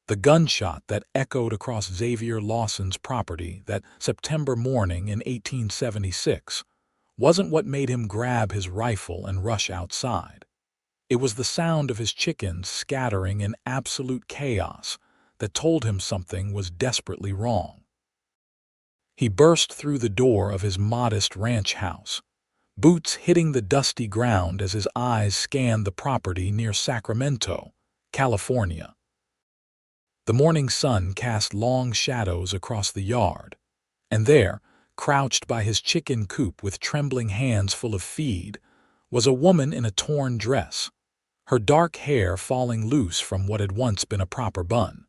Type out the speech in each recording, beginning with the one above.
The gunshot that echoed across Xavier Lawson's property that September morning in 1876 wasn't what made him grab his rifle and rush outside. It was the sound of his chickens scattering in absolute chaos that told him something was desperately wrong. He burst through the door of his modest ranch house, boots hitting the dusty ground as his eyes scanned the property near Sacramento, California. The morning sun cast long shadows across the yard, and there, crouched by his chicken coop with trembling hands full of feed, was a woman in a torn dress, her dark hair falling loose from what had once been a proper bun.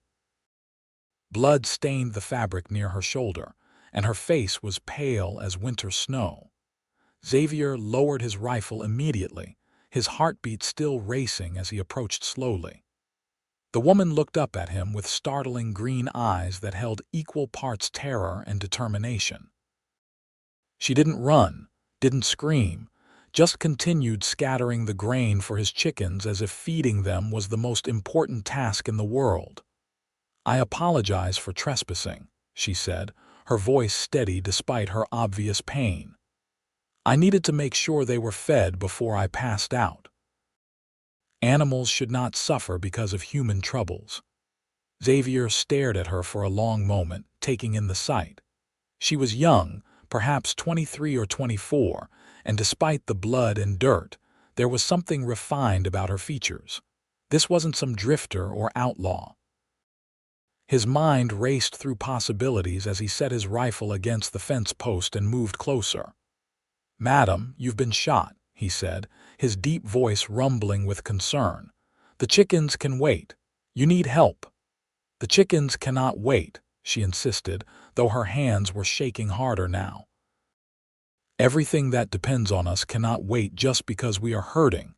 Blood stained the fabric near her shoulder, and her face was pale as winter snow. Xavier lowered his rifle immediately, his heartbeat still racing as he approached slowly. The woman looked up at him with startling green eyes that held equal parts terror and determination. She didn't run, didn't scream, just continued scattering the grain for his chickens as if feeding them was the most important task in the world. "I apologize for trespassing," she said, her voice steady despite her obvious pain. "I needed to make sure they were fed before I passed out. Animals should not suffer because of human troubles." Xavier stared at her for a long moment, taking in the sight. She was young, perhaps 23 or 24, and despite the blood and dirt, there was something refined about her features. This wasn't some drifter or outlaw. His mind raced through possibilities as he set his rifle against the fence post and moved closer. "Madam, you've been shot," he said, his deep voice rumbling with concern. "The chickens can wait. You need help." "The chickens cannot wait," she insisted, though her hands were shaking harder now. "Everything that depends on us cannot wait just because we are hurting.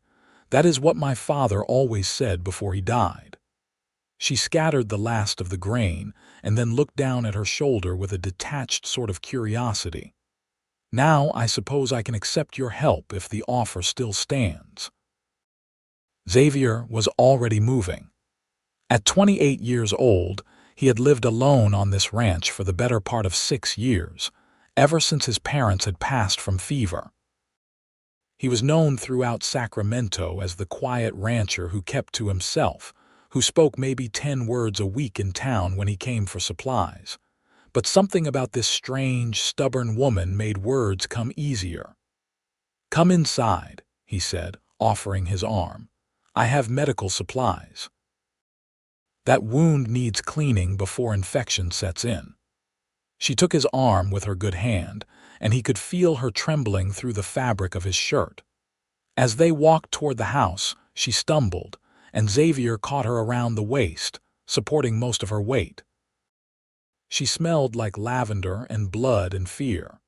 That is what my father always said before he died." She scattered the last of the grain and then looked down at her shoulder with a detached sort of curiosity. "Now I suppose I can accept your help if the offer still stands." Xavier was already moving. At 28 years old, he had lived alone on this ranch for the better part of 6 years, ever since his parents had passed from fever. He was known throughout Sacramento as the quiet rancher who kept to himself, who spoke maybe 10 words a week in town when he came for supplies. But something about this strange, stubborn woman made words come easier. "Come inside," he said, offering his arm. "I have medical supplies. That wound needs cleaning before infection sets in." She took his arm with her good hand, and he could feel her trembling through the fabric of his shirt. As they walked toward the house, she stumbled, and Xavier caught her around the waist, supporting most of her weight. She smelled like lavender and blood and fear.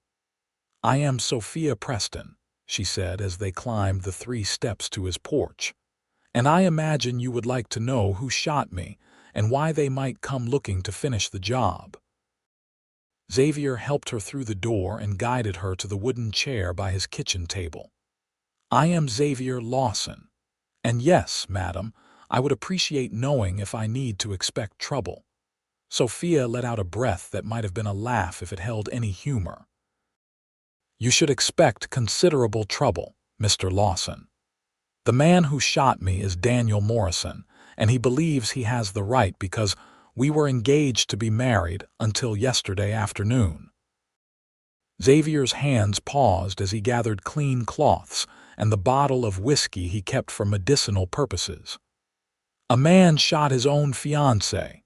"I am Sophia Preston," she said as they climbed the 3 steps to his porch. "And I imagine you would like to know who shot me and why they might come looking to finish the job." Xavier helped her through the door and guided her to the wooden chair by his kitchen table. "I am Xavier Lawson. And yes, madam, I would appreciate knowing if I need to expect trouble." Sophia let out a breath that might have been a laugh if it held any humor. "You should expect considerable trouble, Mr. Lawson. The man who shot me is Daniel Morrison, and he believes he has the right because we were engaged to be married until yesterday afternoon." Xavier's hands paused as he gathered clean cloths and the bottle of whiskey he kept for medicinal purposes. "A man shot his own fiancé."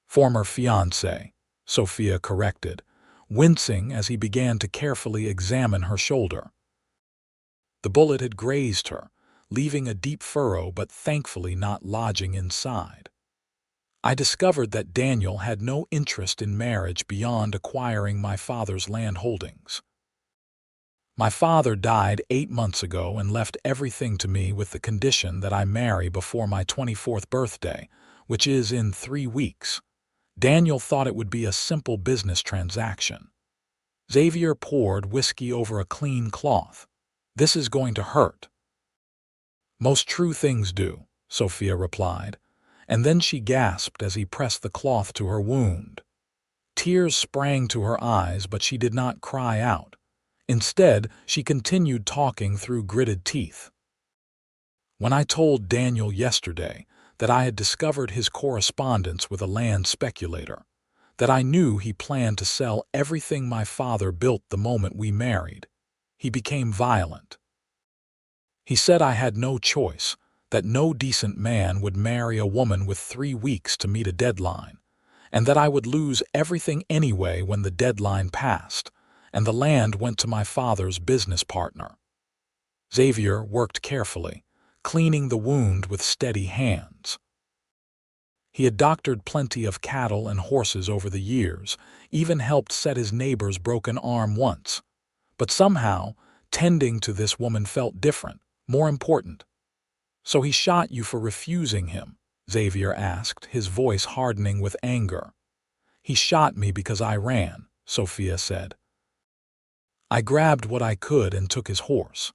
"Former fiancé," Sophia corrected, wincing as he began to carefully examine her shoulder. The bullet had grazed her, leaving a deep furrow but thankfully not lodging inside. "I discovered that Daniel had no interest in marriage beyond acquiring my father's land holdings. My father died 8 months ago and left everything to me with the condition that I marry before my 24th birthday, which is in 3 weeks. Daniel thought it would be a simple business transaction." Xavier poured whiskey over a clean cloth. "This is going to hurt." "Most true things do," Sophia replied, and then she gasped as he pressed the cloth to her wound. Tears sprang to her eyes, but she did not cry out. Instead, she continued talking through gritted teeth. When I told Daniel yesterday that I had discovered his correspondence with a land speculator, that I knew he planned to sell everything my father built the moment we married, he became violent. He said I had no choice, that no decent man would marry a woman with 3 weeks to meet a deadline, and that I would lose everything anyway when the deadline passed, and the land went to my father's business partner. Xavier worked carefully, cleaning the wound with steady hands. He had doctored plenty of cattle and horses over the years, even helped set his neighbor's broken arm once. But somehow, tending to this woman felt different, more important. "So he shot you for refusing him?" Xavier asked, his voice hardening with anger. "He shot me because I ran," Sophia said. "I grabbed what I could and took his horse.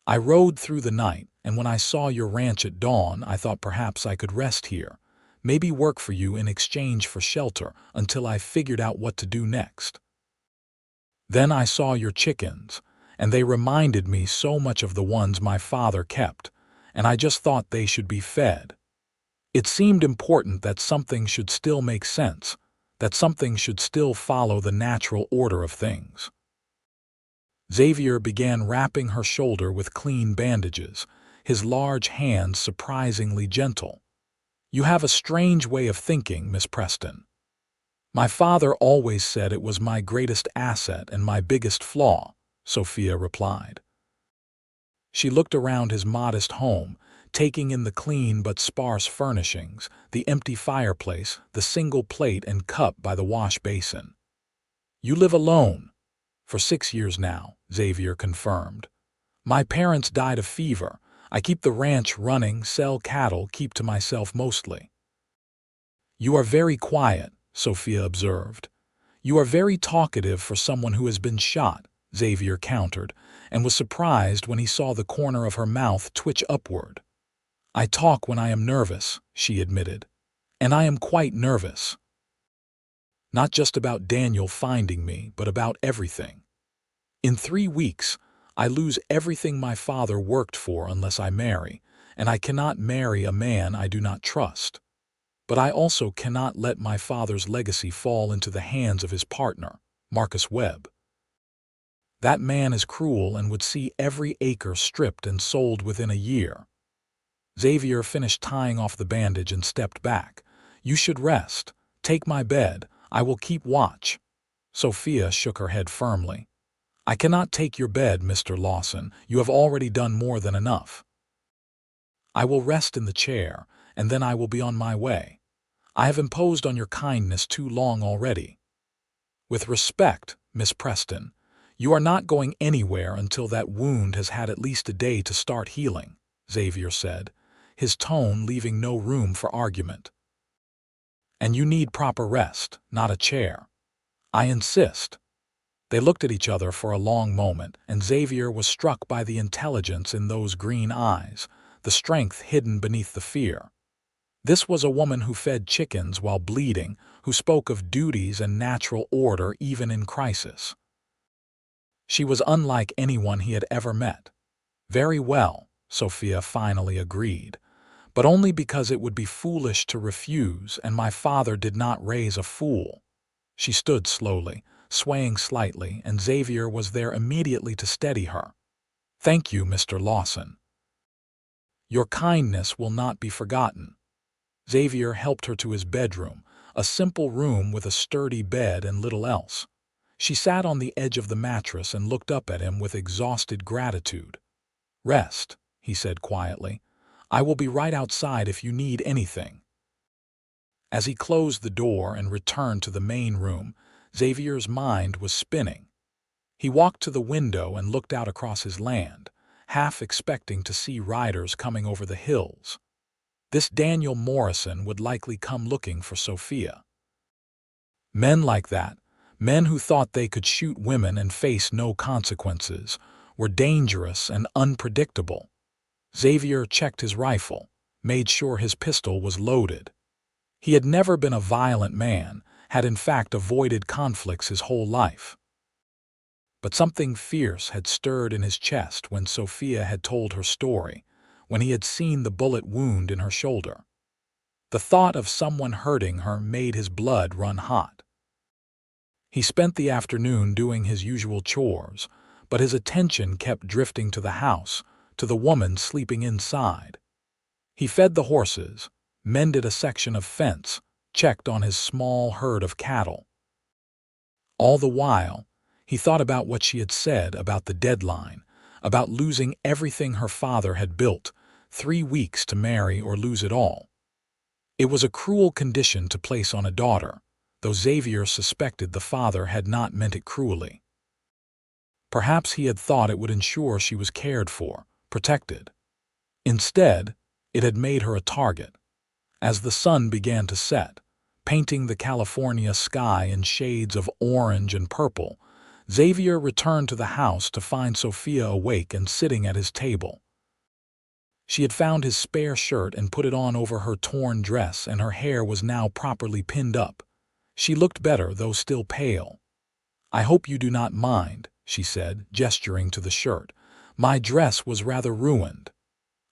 I rode through the night, and when I saw your ranch at dawn, I thought perhaps I could rest here, maybe work for you in exchange for shelter until I figured out what to do next. Then I saw your chickens, and they reminded me so much of the ones my father kept, and I just thought they should be fed. It seemed important that something should still make sense, that something should still follow the natural order of things." Xavier began wrapping her shoulder with clean bandages, his large hands surprisingly gentle. "You have a strange way of thinking, Miss Preston." "My father always said it was my greatest asset and my biggest flaw," Sophia replied. She looked around his modest home, taking in the clean but sparse furnishings, the empty fireplace, the single plate and cup by the wash basin. "You live alone?" "For 6 years now," Xavier confirmed. "My parents died of fever. I keep the ranch running, sell cattle, keep to myself mostly." "You are very quiet," Sophia observed. "You are very talkative for someone who has been shot," Xavier countered, and was surprised when he saw the corner of her mouth twitch upward. "I talk when I am nervous," she admitted. "And I am quite nervous. Not just about Daniel finding me, but about everything. In 3 weeks, I lose everything my father worked for unless I marry, and I cannot marry a man I do not trust. But I also cannot let my father's legacy fall into the hands of his partner, Marcus Webb. That man is cruel and would see every acre stripped and sold within a year." Xavier finished tying off the bandage and stepped back. "You should rest. Take my bed. I will keep watch." Sophia shook her head firmly. "I cannot take your bed, Mr. Lawson. You have already done more than enough. I will rest in the chair, and then I will be on my way. I have imposed on your kindness too long already. With respect, Miss Preston, you are not going anywhere until that wound has had at least a day to start healing," Xavier said, his tone leaving no room for argument. "And you need proper rest, not a chair. I insist." They looked at each other for a long moment, and Xavier was struck by the intelligence in those green eyes, the strength hidden beneath the fear. This was a woman who fed chickens while bleeding, who spoke of duties and natural order even in crisis. She was unlike anyone he had ever met. "Very well," Sophia finally agreed, "but only because it would be foolish to refuse, and my father did not raise a fool." She stood slowly, swaying slightly, and Xavier was there immediately to steady her. "Thank you, Mr. Lawson. Your kindness will not be forgotten." Xavier helped her to his bedroom, a simple room with a sturdy bed and little else. She sat on the edge of the mattress and looked up at him with exhausted gratitude. "Rest," he said quietly. "I will be right outside if you need anything." As he closed the door and returned to the main room, Xavier's mind was spinning. He walked to the window and looked out across his land, half expecting to see riders coming over the hills. This Daniel Morrison would likely come looking for Sophia. Men like that, men who thought they could shoot women and face no consequences, were dangerous and unpredictable. Xavier checked his rifle, made sure his pistol was loaded. He had never been a violent man, had in fact avoided conflicts his whole life. But something fierce had stirred in his chest when Sophia had told her story, when he had seen the bullet wound in her shoulder. The thought of someone hurting her made his blood run hot. He spent the afternoon doing his usual chores, but his attention kept drifting to the house, to the woman sleeping inside. He fed the horses, mended a section of fence, checked on his small herd of cattle. All the while, he thought about what she had said about the deadline, about losing everything her father had built, 3 weeks to marry or lose it all. It was a cruel condition to place on a daughter, though Xavier suspected the father had not meant it cruelly. Perhaps he had thought it would ensure she was cared for, protected. Instead, it had made her a target. As the sun began to set, painting the California sky in shades of orange and purple, Xavier returned to the house to find Sophia awake and sitting at his table. She had found his spare shirt and put it on over her torn dress, and her hair was now properly pinned up. She looked better, though still pale. "I hope you do not mind," she said, gesturing to the shirt. "My dress was rather ruined."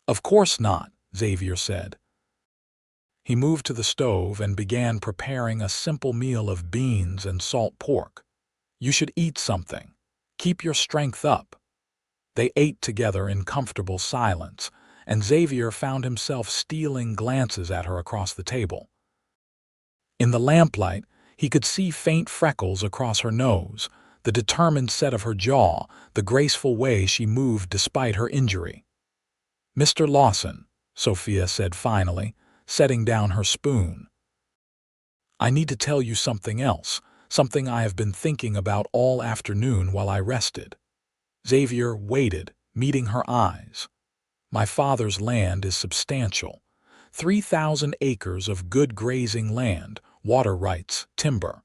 "Of course not," Xavier said. He moved to the stove and began preparing a simple meal of beans and salt pork. "You should eat something. Keep your strength up." They ate together in comfortable silence, and Xavier found himself stealing glances at her across the table. In the lamplight, he could see faint freckles across her nose, the determined set of her jaw, the graceful way she moved despite her injury. "Mr. Lawson," Sophia said finally, setting down her spoon. "I need to tell you something else, something I have been thinking about all afternoon while I rested." Xavier waited, meeting her eyes. "My father's land is substantial. 3,000 acres of good grazing land, water rights, timber.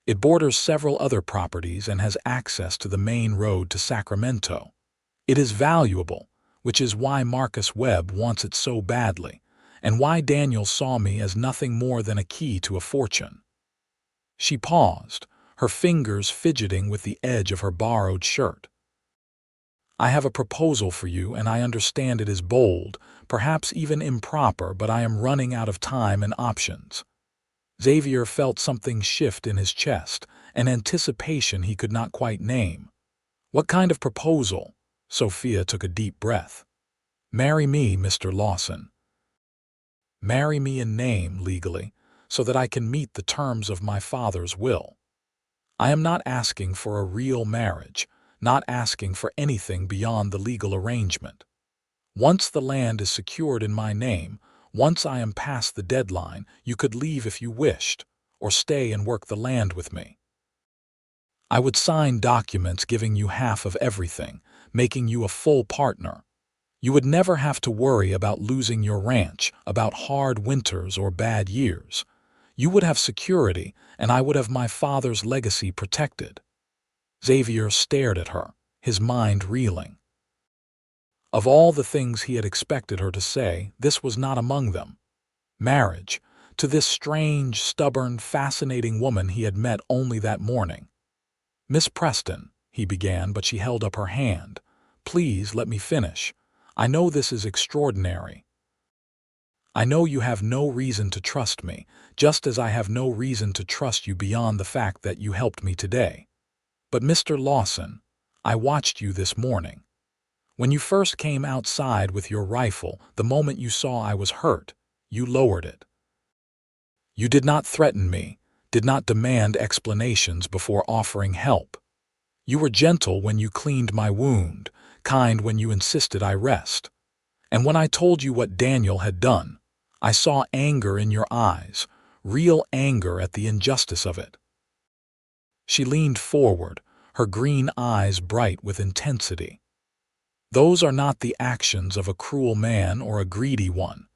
It borders several other properties and has access to the main road to Sacramento. It is valuable, which is why Marcus Webb wants it so badly, and why Daniel saw me as nothing more than a key to a fortune." She paused, her fingers fidgeting with the edge of her borrowed shirt. "I have a proposal for you, and I understand it is bold, perhaps even improper, but I am running out of time and options." Xavier felt something shift in his chest, an anticipation he could not quite name. "What kind of proposal?" Sophia took a deep breath. "Marry me, Mr. Lawson. Marry me in name, legally, so that I can meet the terms of my father's will. I am not asking for a real marriage, not asking for anything beyond the legal arrangement. Once the land is secured in my name, once I am past the deadline, you could leave if you wished, or stay and work the land with me. I would sign documents giving you half of everything, making you a full partner. You would never have to worry about losing your ranch, about hard winters or bad years. You would have security, and I would have my father's legacy protected." Xavier stared at her, his mind reeling. Of all the things he had expected her to say, this was not among them. Marriage, to this strange, stubborn, fascinating woman he had met only that morning. "Miss Preston," he began, but she held up her hand. "Please let me finish. I know this is extraordinary. I know you have no reason to trust me, just as I have no reason to trust you beyond the fact that you helped me today. But Mr. Lawson, I watched you this morning. When you first came outside with your rifle, the moment you saw I was hurt, you lowered it. You did not threaten me, did not demand explanations before offering help. You were gentle when you cleaned my wound, kind when you insisted I rest. And when I told you what Daniel had done, I saw anger in your eyes, real anger at the injustice of it." She leaned forward, her green eyes bright with intensity. "Those are not the actions of a cruel man or a greedy one.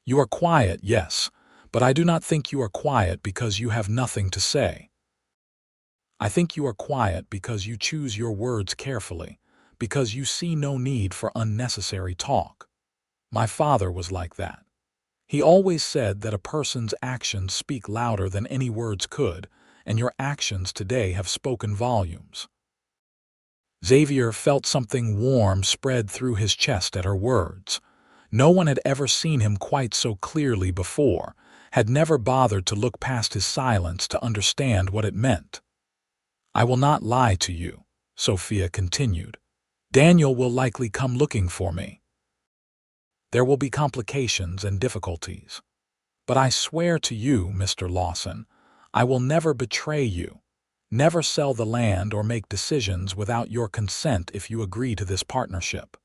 You are quiet, yes, but I do not think you are quiet because you have nothing to say. I think you are quiet because you choose your words carefully, because you see no need for unnecessary talk. My father was like that. He always said that a person's actions speak louder than any words could, and your actions today have spoken volumes. Xavier felt something warm spread through his chest at her words. No one had ever seen him quite so clearly before, had never bothered to look past his silence to understand what it meant. "I will not lie to you," Sophia continued. "Daniel will likely come looking for me. There will be complications and difficulties. But I swear to you, Mr. Lawson, I will never betray you, never sell the land or make decisions without your consent if you agree to this partnership.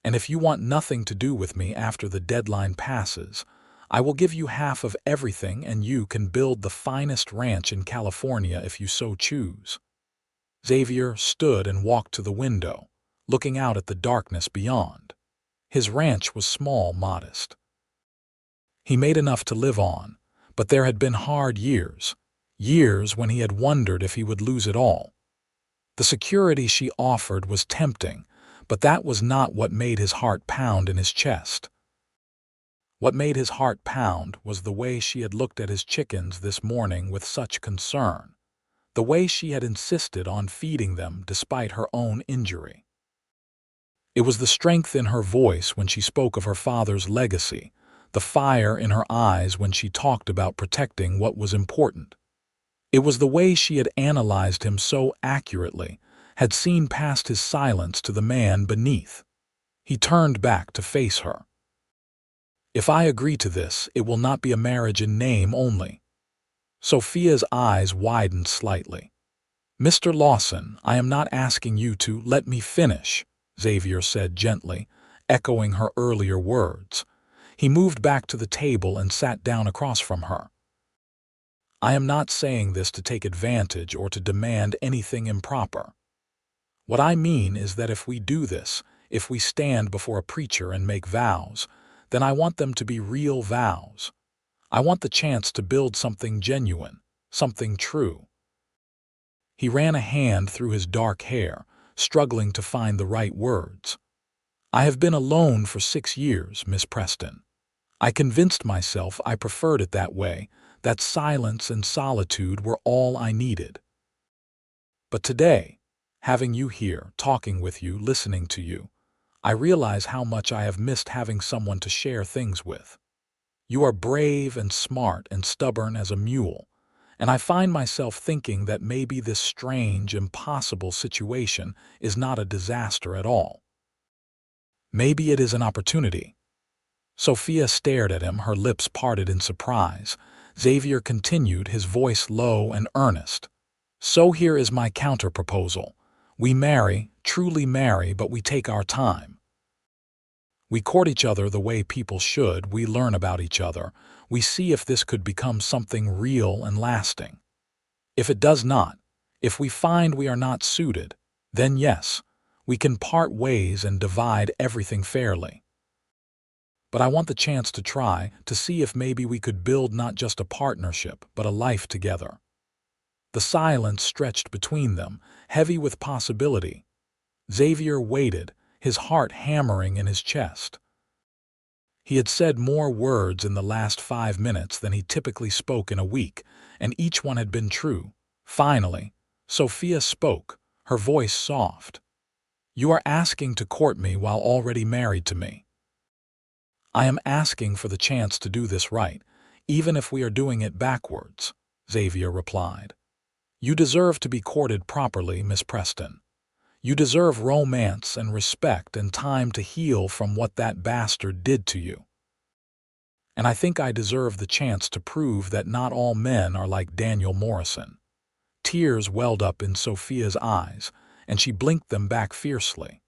And if you want nothing to do with me after the deadline passes, I will give you half of everything and you can build the finest ranch in California if you so choose." Xavier stood and walked to the window, looking out at the darkness beyond. His ranch was small, modest. He made enough to live on, but there had been hard years, years when he had wondered if he would lose it all. The security she offered was tempting, but that was not what made his heart pound in his chest. What made his heart pound was the way she had looked at his chickens this morning with such concern, the way she had insisted on feeding them despite her own injury. It was the strength in her voice when she spoke of her father's legacy, the fire in her eyes when she talked about protecting what was important. It was the way she had analyzed him so accurately, had seen past his silence to the man beneath. He turned back to face her. "If I agree to this, it will not be a marriage in name only." Sophia's eyes widened slightly. "Mr. Lawson, I am not asking you to let me finish," Xavier said gently, echoing her earlier words. He moved back to the table and sat down across from her. "I am not saying this to take advantage or to demand anything improper. What I mean is that if we do this, if we stand before a preacher and make vows, then I want them to be real vows. I want the chance to build something genuine, something true." He ran a hand through his dark hair, struggling to find the right words. "I have been alone for 6 years, Miss Preston. I convinced myself I preferred it that way, that silence and solitude were all I needed. But today, having you here, talking with you, listening to you, I realize how much I have missed having someone to share things with. You are brave and smart and stubborn as a mule, and I find myself thinking that maybe this strange, impossible situation is not a disaster at all. Maybe it is an opportunity." Sophia stared at him, her lips parted in surprise. Xavier continued, his voice low and earnest. "So here is my counter-proposal. We marry, truly marry, but we take our time. We court each other the way people should, we learn about each other, we see if this could become something real and lasting. If it does not, if we find we are not suited, then yes, we can part ways and divide everything fairly. But I want the chance to try, to see if maybe we could build not just a partnership, but a life together." The silence stretched between them, heavy with possibility. Xavier waited, his heart hammering in his chest. He had said more words in the last 5 minutes than he typically spoke in a week, and each one had been true. Finally, Sophia spoke, her voice soft. "You are asking to court me while already married to me." "I am asking for the chance to do this right, even if we are doing it backwards," Xavier replied. "You deserve to be courted properly, Miss Preston. You deserve romance and respect and time to heal from what that bastard did to you. And I think I deserve the chance to prove that not all men are like Daniel Morrison." Tears welled up in Sophia's eyes, and she blinked them back fiercely.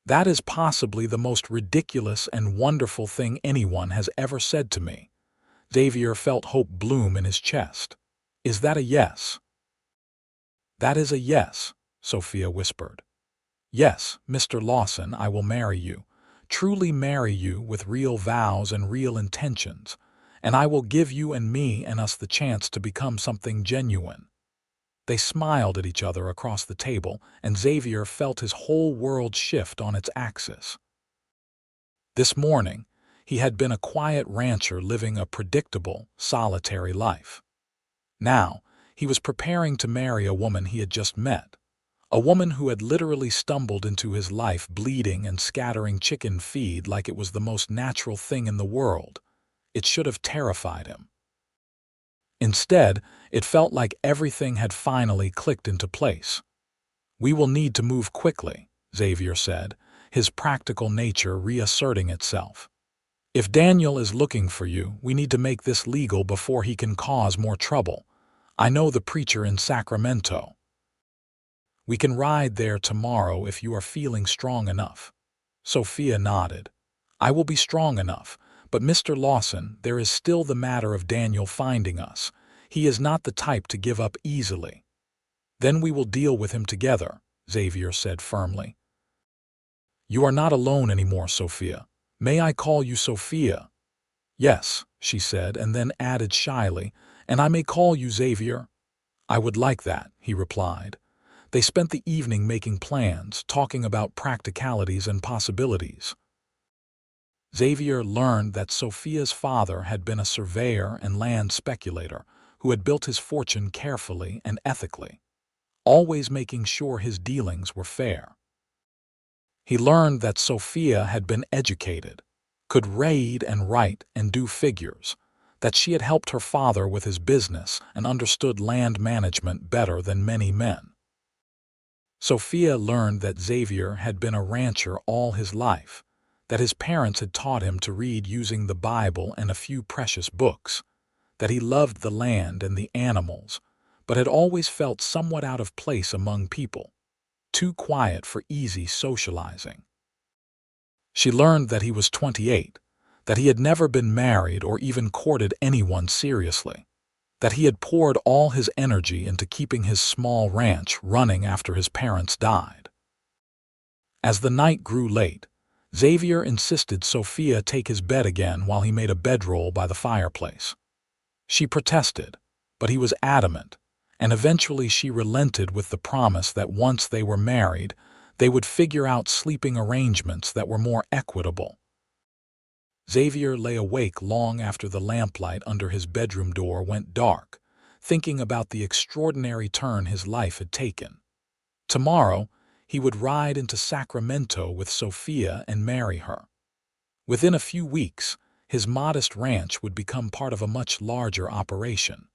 "That is possibly the most ridiculous and wonderful thing anyone has ever said to me." Xavier felt hope bloom in his chest. "Is that a yes?" "That is a yes," Sophia whispered. "Yes, Mr. Lawson, I will marry you, truly marry you with real vows and real intentions, and I will give you and me and us the chance to become something genuine." They smiled at each other across the table, and Xavier felt his whole world shift on its axis. This morning, he had been a quiet rancher living a predictable, solitary life. Now, he was preparing to marry a woman he had just met, a woman who had literally stumbled into his life bleeding and scattering chicken feed like it was the most natural thing in the world. It should have terrified him. Instead, it felt like everything had finally clicked into place. "We will need to move quickly," Xavier said, his practical nature reasserting itself. "If Daniel is looking for you, we need to make this legal before he can cause more trouble. I know the preacher in Sacramento. We can ride there tomorrow if you are feeling strong enough." Sophia nodded. "I will be strong enough, but Mr. Lawson, there is still the matter of Daniel finding us. He is not the type to give up easily." "Then we will deal with him together," Xavier said firmly. "You are not alone anymore, Sophia. May I call you Sophia?" "Yes," she said, and then added shyly, "and I may call you Xavier?" "I would like that," he replied. They spent the evening making plans, talking about practicalities and possibilities. Xavier learned that Sophia's father had been a surveyor and land speculator who had built his fortune carefully and ethically, always making sure his dealings were fair. He learned that Sophia had been educated, could read and write and do figures, that she had helped her father with his business and understood land management better than many men. Sophia learned that Xavier had been a rancher all his life, that his parents had taught him to read using the Bible and a few precious books, that he loved the land and the animals, but had always felt somewhat out of place among people, too quiet for easy socializing. She learned that he was 28, that he had never been married or even courted anyone seriously, that he had poured all his energy into keeping his small ranch running after his parents died. As the night grew late, Xavier insisted Sophia take his bed again while he made a bedroll by the fireplace. She protested, but he was adamant, and eventually she relented with the promise that once they were married, they would figure out sleeping arrangements that were more equitable. Xavier lay awake long after the lamplight under his bedroom door went dark, thinking about the extraordinary turn his life had taken. Tomorrow, he would ride into Sacramento with Sophia and marry her. Within a few weeks, his modest ranch would become part of a much larger operation.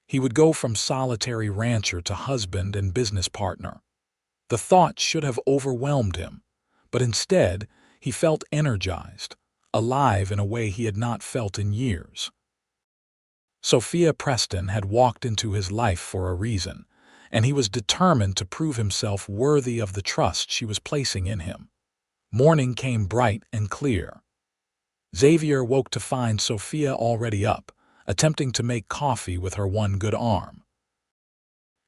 He would go from solitary rancher to husband and business partner. The thought should have overwhelmed him, but instead, he felt energized, alive in a way he had not felt in years. Sophia Preston had walked into his life for a reason, and he was determined to prove himself worthy of the trust she was placing in him. Morning came bright and clear. Xavier woke to find Sophia already up, attempting to make coffee with her one good arm.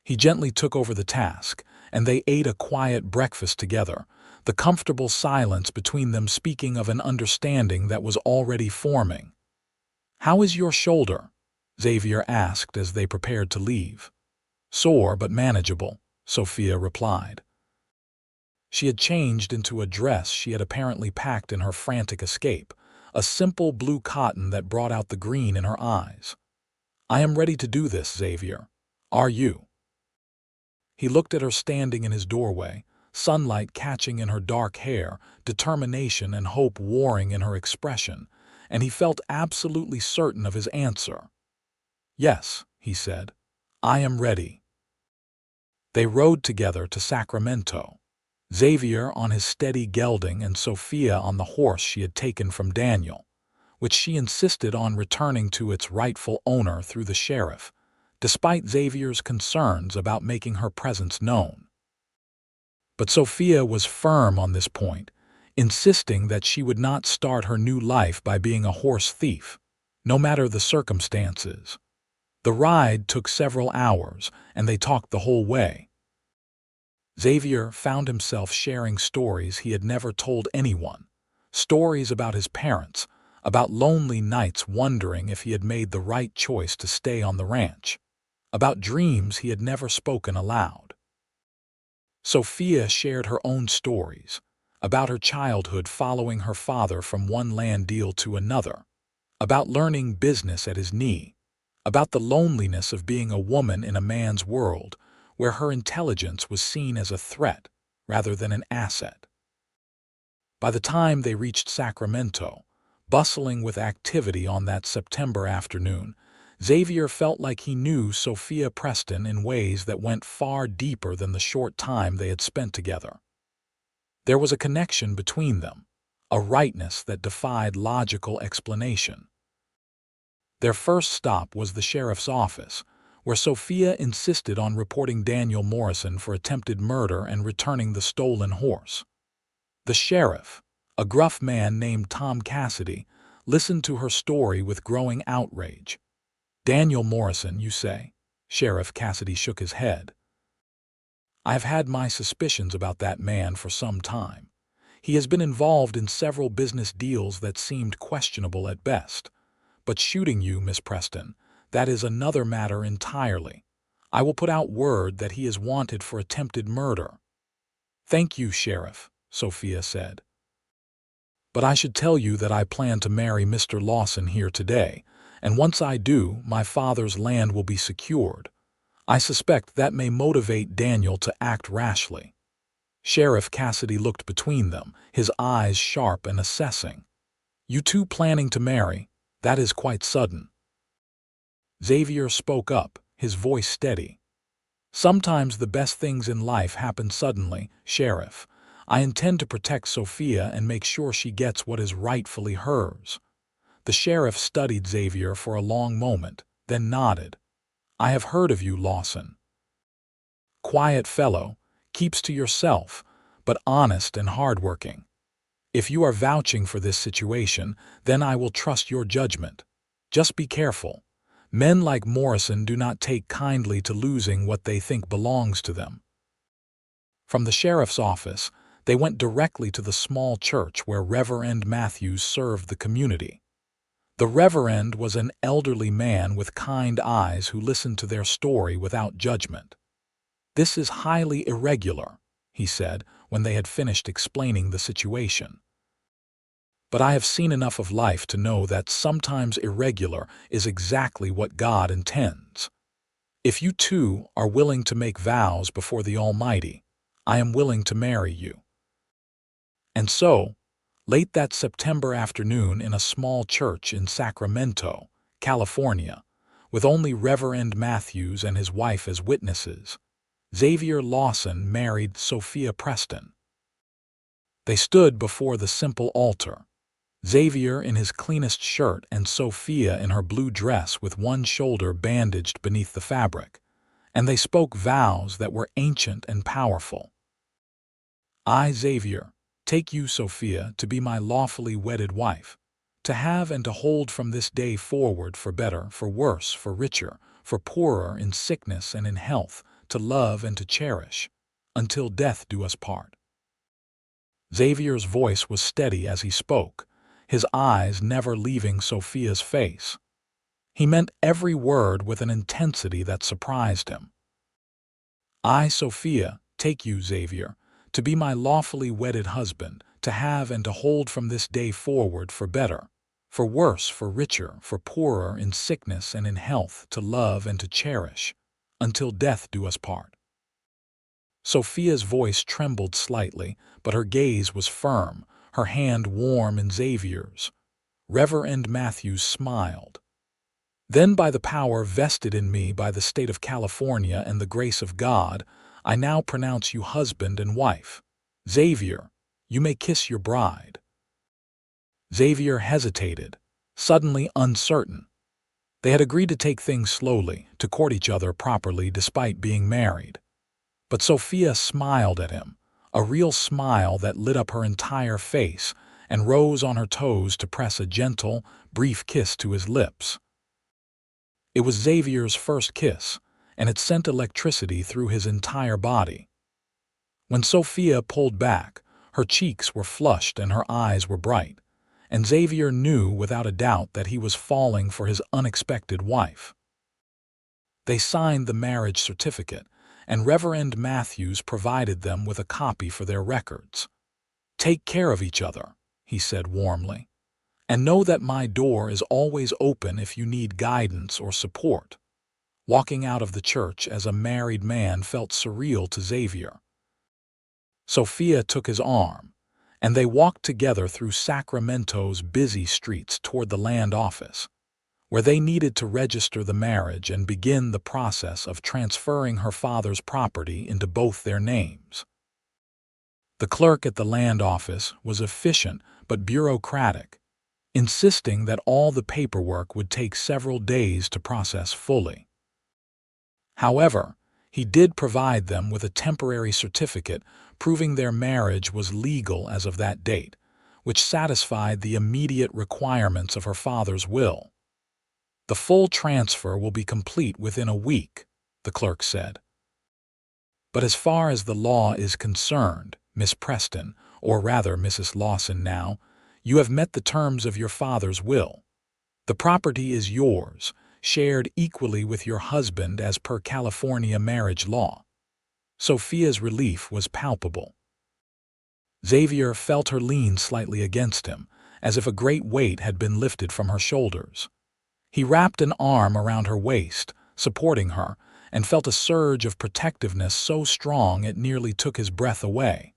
He gently took over the task, and they ate a quiet breakfast together, the comfortable silence between them speaking of an understanding that was already forming. "How is your shoulder?" Xavier asked as they prepared to leave. "Sore but manageable," Sophia replied. She had changed into a dress she had apparently packed in her frantic escape, a simple blue cotton that brought out the green in her eyes. "I am ready to do this, Xavier. Are you?" He looked at her standing in his doorway, sunlight catching in her dark hair, determination and hope warring in her expression, and he felt absolutely certain of his answer. "Yes," he said, "I am ready." They rode together to Sacramento, Xavier on his steady gelding and Sophia on the horse she had taken from Daniel, which she insisted on returning to its rightful owner through the sheriff, despite Xavier's concerns about making her presence known. But Sophia was firm on this point, insisting that she would not start her new life by being a horse thief, no matter the circumstances. The ride took several hours, and they talked the whole way. Xavier found himself sharing stories he had never told anyone, stories about his parents, about lonely nights wondering if he had made the right choice to stay on the ranch, about dreams he had never spoken aloud. Sophia shared her own stories, about her childhood following her father from one land deal to another, about learning business at his knee, about the loneliness of being a woman in a man's world where her intelligence was seen as a threat rather than an asset. By the time they reached Sacramento, bustling with activity on that September afternoon, Xavier felt like he knew Sophia Preston in ways that went far deeper than the short time they had spent together. There was a connection between them, a rightness that defied logical explanation. Their first stop was the sheriff's office, where Sophia insisted on reporting Daniel Morrison for attempted murder and returning the stolen horse. The sheriff, a gruff man named Tom Cassidy, listened to her story with growing outrage. "Daniel Morrison, you say?" Sheriff Cassidy shook his head. "I have had my suspicions about that man for some time. He has been involved in several business deals that seemed questionable at best. But shooting you, Miss Preston, that is another matter entirely. I will put out word that he is wanted for attempted murder." "Thank you, Sheriff," Sophia said. "But I should tell you that I plan to marry Mr. Lawson here today, and once I do, my father's land will be secured. I suspect that may motivate Daniel to act rashly." Sheriff Cassidy looked between them, his eyes sharp and assessing. "You two planning to marry? That is quite sudden." Xavier spoke up, his voice steady. "Sometimes the best things in life happen suddenly, Sheriff. I intend to protect Sophia and make sure she gets what is rightfully hers." The sheriff studied Xavier for a long moment, then nodded. "I have heard of you, Lawson. Quiet fellow, keeps to yourself, but honest and hardworking. If you are vouching for this situation, then I will trust your judgment. Just be careful. Men like Morrison do not take kindly to losing what they think belongs to them." From the sheriff's office, they went directly to the small church where Reverend Matthews served the community. The Reverend was an elderly man with kind eyes who listened to their story without judgment. "This is highly irregular," he said when they had finished explaining the situation. "But I have seen enough of life to know that sometimes irregular is exactly what God intends. If you two are willing to make vows before the Almighty, I am willing to marry you." And so, late that September afternoon in a small church in Sacramento, California, with only Reverend Matthews and his wife as witnesses, Xavier Lawson married Sophia Preston. They stood before the simple altar, Xavier in his cleanest shirt and Sophia in her blue dress with one shoulder bandaged beneath the fabric, and they spoke vows that were ancient and powerful. "I, Xavier, take you, Sophia, to be my lawfully wedded wife, to have and to hold from this day forward for better, for worse, for richer, for poorer, in sickness and in health, to love and to cherish, until death do us part." Xavier's voice was steady as he spoke, his eyes never leaving Sophia's face. He meant every word with an intensity that surprised him. "I, Sophia, take you, Xavier, to be my lawfully wedded husband, to have and to hold from this day forward for better, for worse, for richer, for poorer, in sickness and in health, to love and to cherish, until death do us part." Sophia's voice trembled slightly, but her gaze was firm, her hand warm in Xavier's. Reverend Matthews smiled. "Then by the power vested in me by the state of California and the grace of God, I now pronounce you husband and wife. Xavier, you may kiss your bride." Xavier hesitated, suddenly uncertain. They had agreed to take things slowly, to court each other properly despite being married. But Sophia smiled at him, a real smile that lit up her entire face, and rose on her toes to press a gentle, brief kiss to his lips. It was Xavier's first kiss, and it sent electricity through his entire body. When Sophia pulled back, her cheeks were flushed and her eyes were bright, and Xavier knew without a doubt that he was falling for his unexpected wife. They signed the marriage certificate, and Reverend Matthews provided them with a copy for their records. "Take care of each other," he said warmly, "and know that my door is always open if you need guidance or support." Walking out of the church as a married man felt surreal to Xavier. Sophia took his arm, and they walked together through Sacramento's busy streets toward the land office, where they needed to register the marriage and begin the process of transferring her father's property into both their names. The clerk at the land office was efficient but bureaucratic, insisting that all the paperwork would take several days to process fully. However, he did provide them with a temporary certificate proving their marriage was legal as of that date, which satisfied the immediate requirements of her father's will. "The full transfer will be complete within a week," the clerk said. "But as far as the law is concerned, Miss Preston, or rather Mrs. Lawson now, you have met the terms of your father's will. The property is yours, shared equally with your husband as per California marriage law." Sophia's relief was palpable. Xavier felt her lean slightly against him, as if a great weight had been lifted from her shoulders. He wrapped an arm around her waist, supporting her, and felt a surge of protectiveness so strong it nearly took his breath away.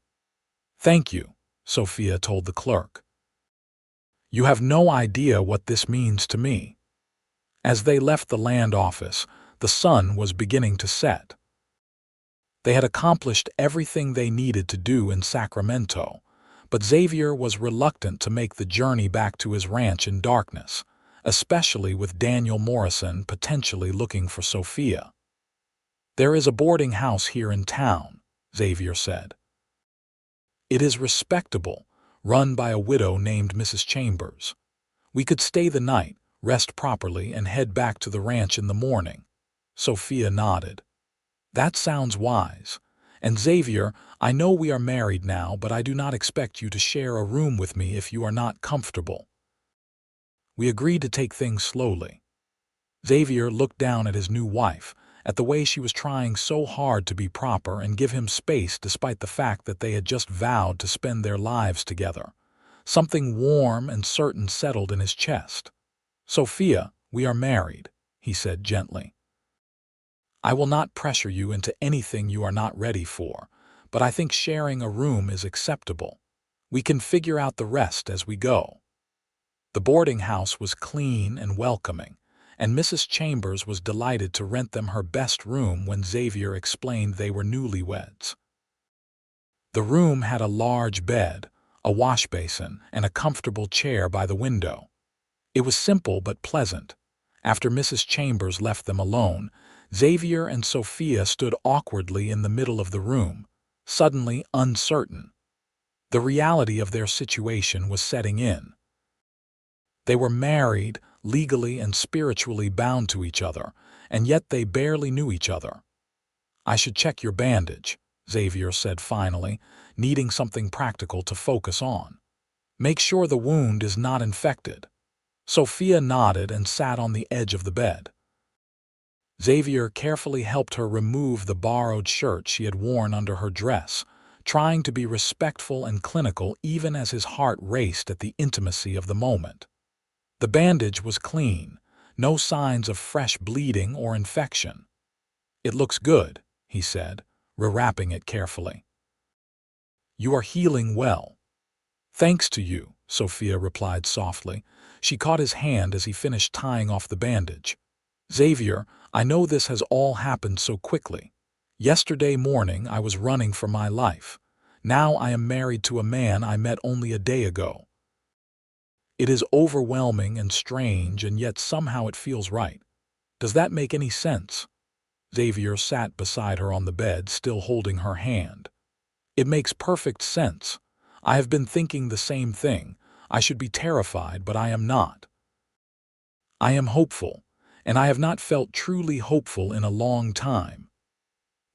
"Thank you," Sophia told the clerk. "You have no idea what this means to me." As they left the land office, the sun was beginning to set. They had accomplished everything they needed to do in Sacramento, but Xavier was reluctant to make the journey back to his ranch in darkness, especially with Daniel Morrison potentially looking for Sophia. "There is a boarding house here in town," Xavier said. "It is respectable, run by a widow named Mrs. Chambers. We could stay the night, rest properly, and head back to the ranch in the morning." Sophia nodded. "That sounds wise. And Xavier, I know we are married now, but I do not expect you to share a room with me if you are not comfortable." We agreed to take things slowly. Xavier looked down at his new wife, at the way she was trying so hard to be proper and give him space despite the fact that they had just vowed to spend their lives together. Something warm and certain settled in his chest. "Sophia, we are married," he said gently. "I will not pressure you into anything you are not ready for, but I think sharing a room is acceptable. We can figure out the rest as we go." The boarding house was clean and welcoming, and Mrs. Chambers was delighted to rent them her best room when Xavier explained they were newlyweds. The room had a large bed, a wash basin, and a comfortable chair by the window. It was simple but pleasant. After Mrs. Chambers left them alone, Xavier and Sophia stood awkwardly in the middle of the room, suddenly uncertain. The reality of their situation was setting in. They were married, legally and spiritually bound to each other, and yet they barely knew each other. "I should check your bandage," Xavier said finally, needing something practical to focus on. "Make sure the wound is not infected." Sophia nodded and sat on the edge of the bed. Xavier carefully helped her remove the borrowed shirt she had worn under her dress, trying to be respectful and clinical even as his heart raced at the intimacy of the moment. The bandage was clean, no signs of fresh bleeding or infection. "It looks good," he said, rewrapping it carefully. "You are healing well." "Thanks to you," Sophia replied softly. She caught his hand as he finished tying off the bandage. "Xavier, I know this has all happened so quickly. Yesterday morning I was running for my life. Now I am married to a man I met only a day ago. It is overwhelming and strange, and yet somehow it feels right. Does that make any sense?" Xavier sat beside her on the bed, still holding her hand. "It makes perfect sense. I have been thinking the same thing. I should be terrified, but I am not. I am hopeful, and I have not felt truly hopeful in a long time."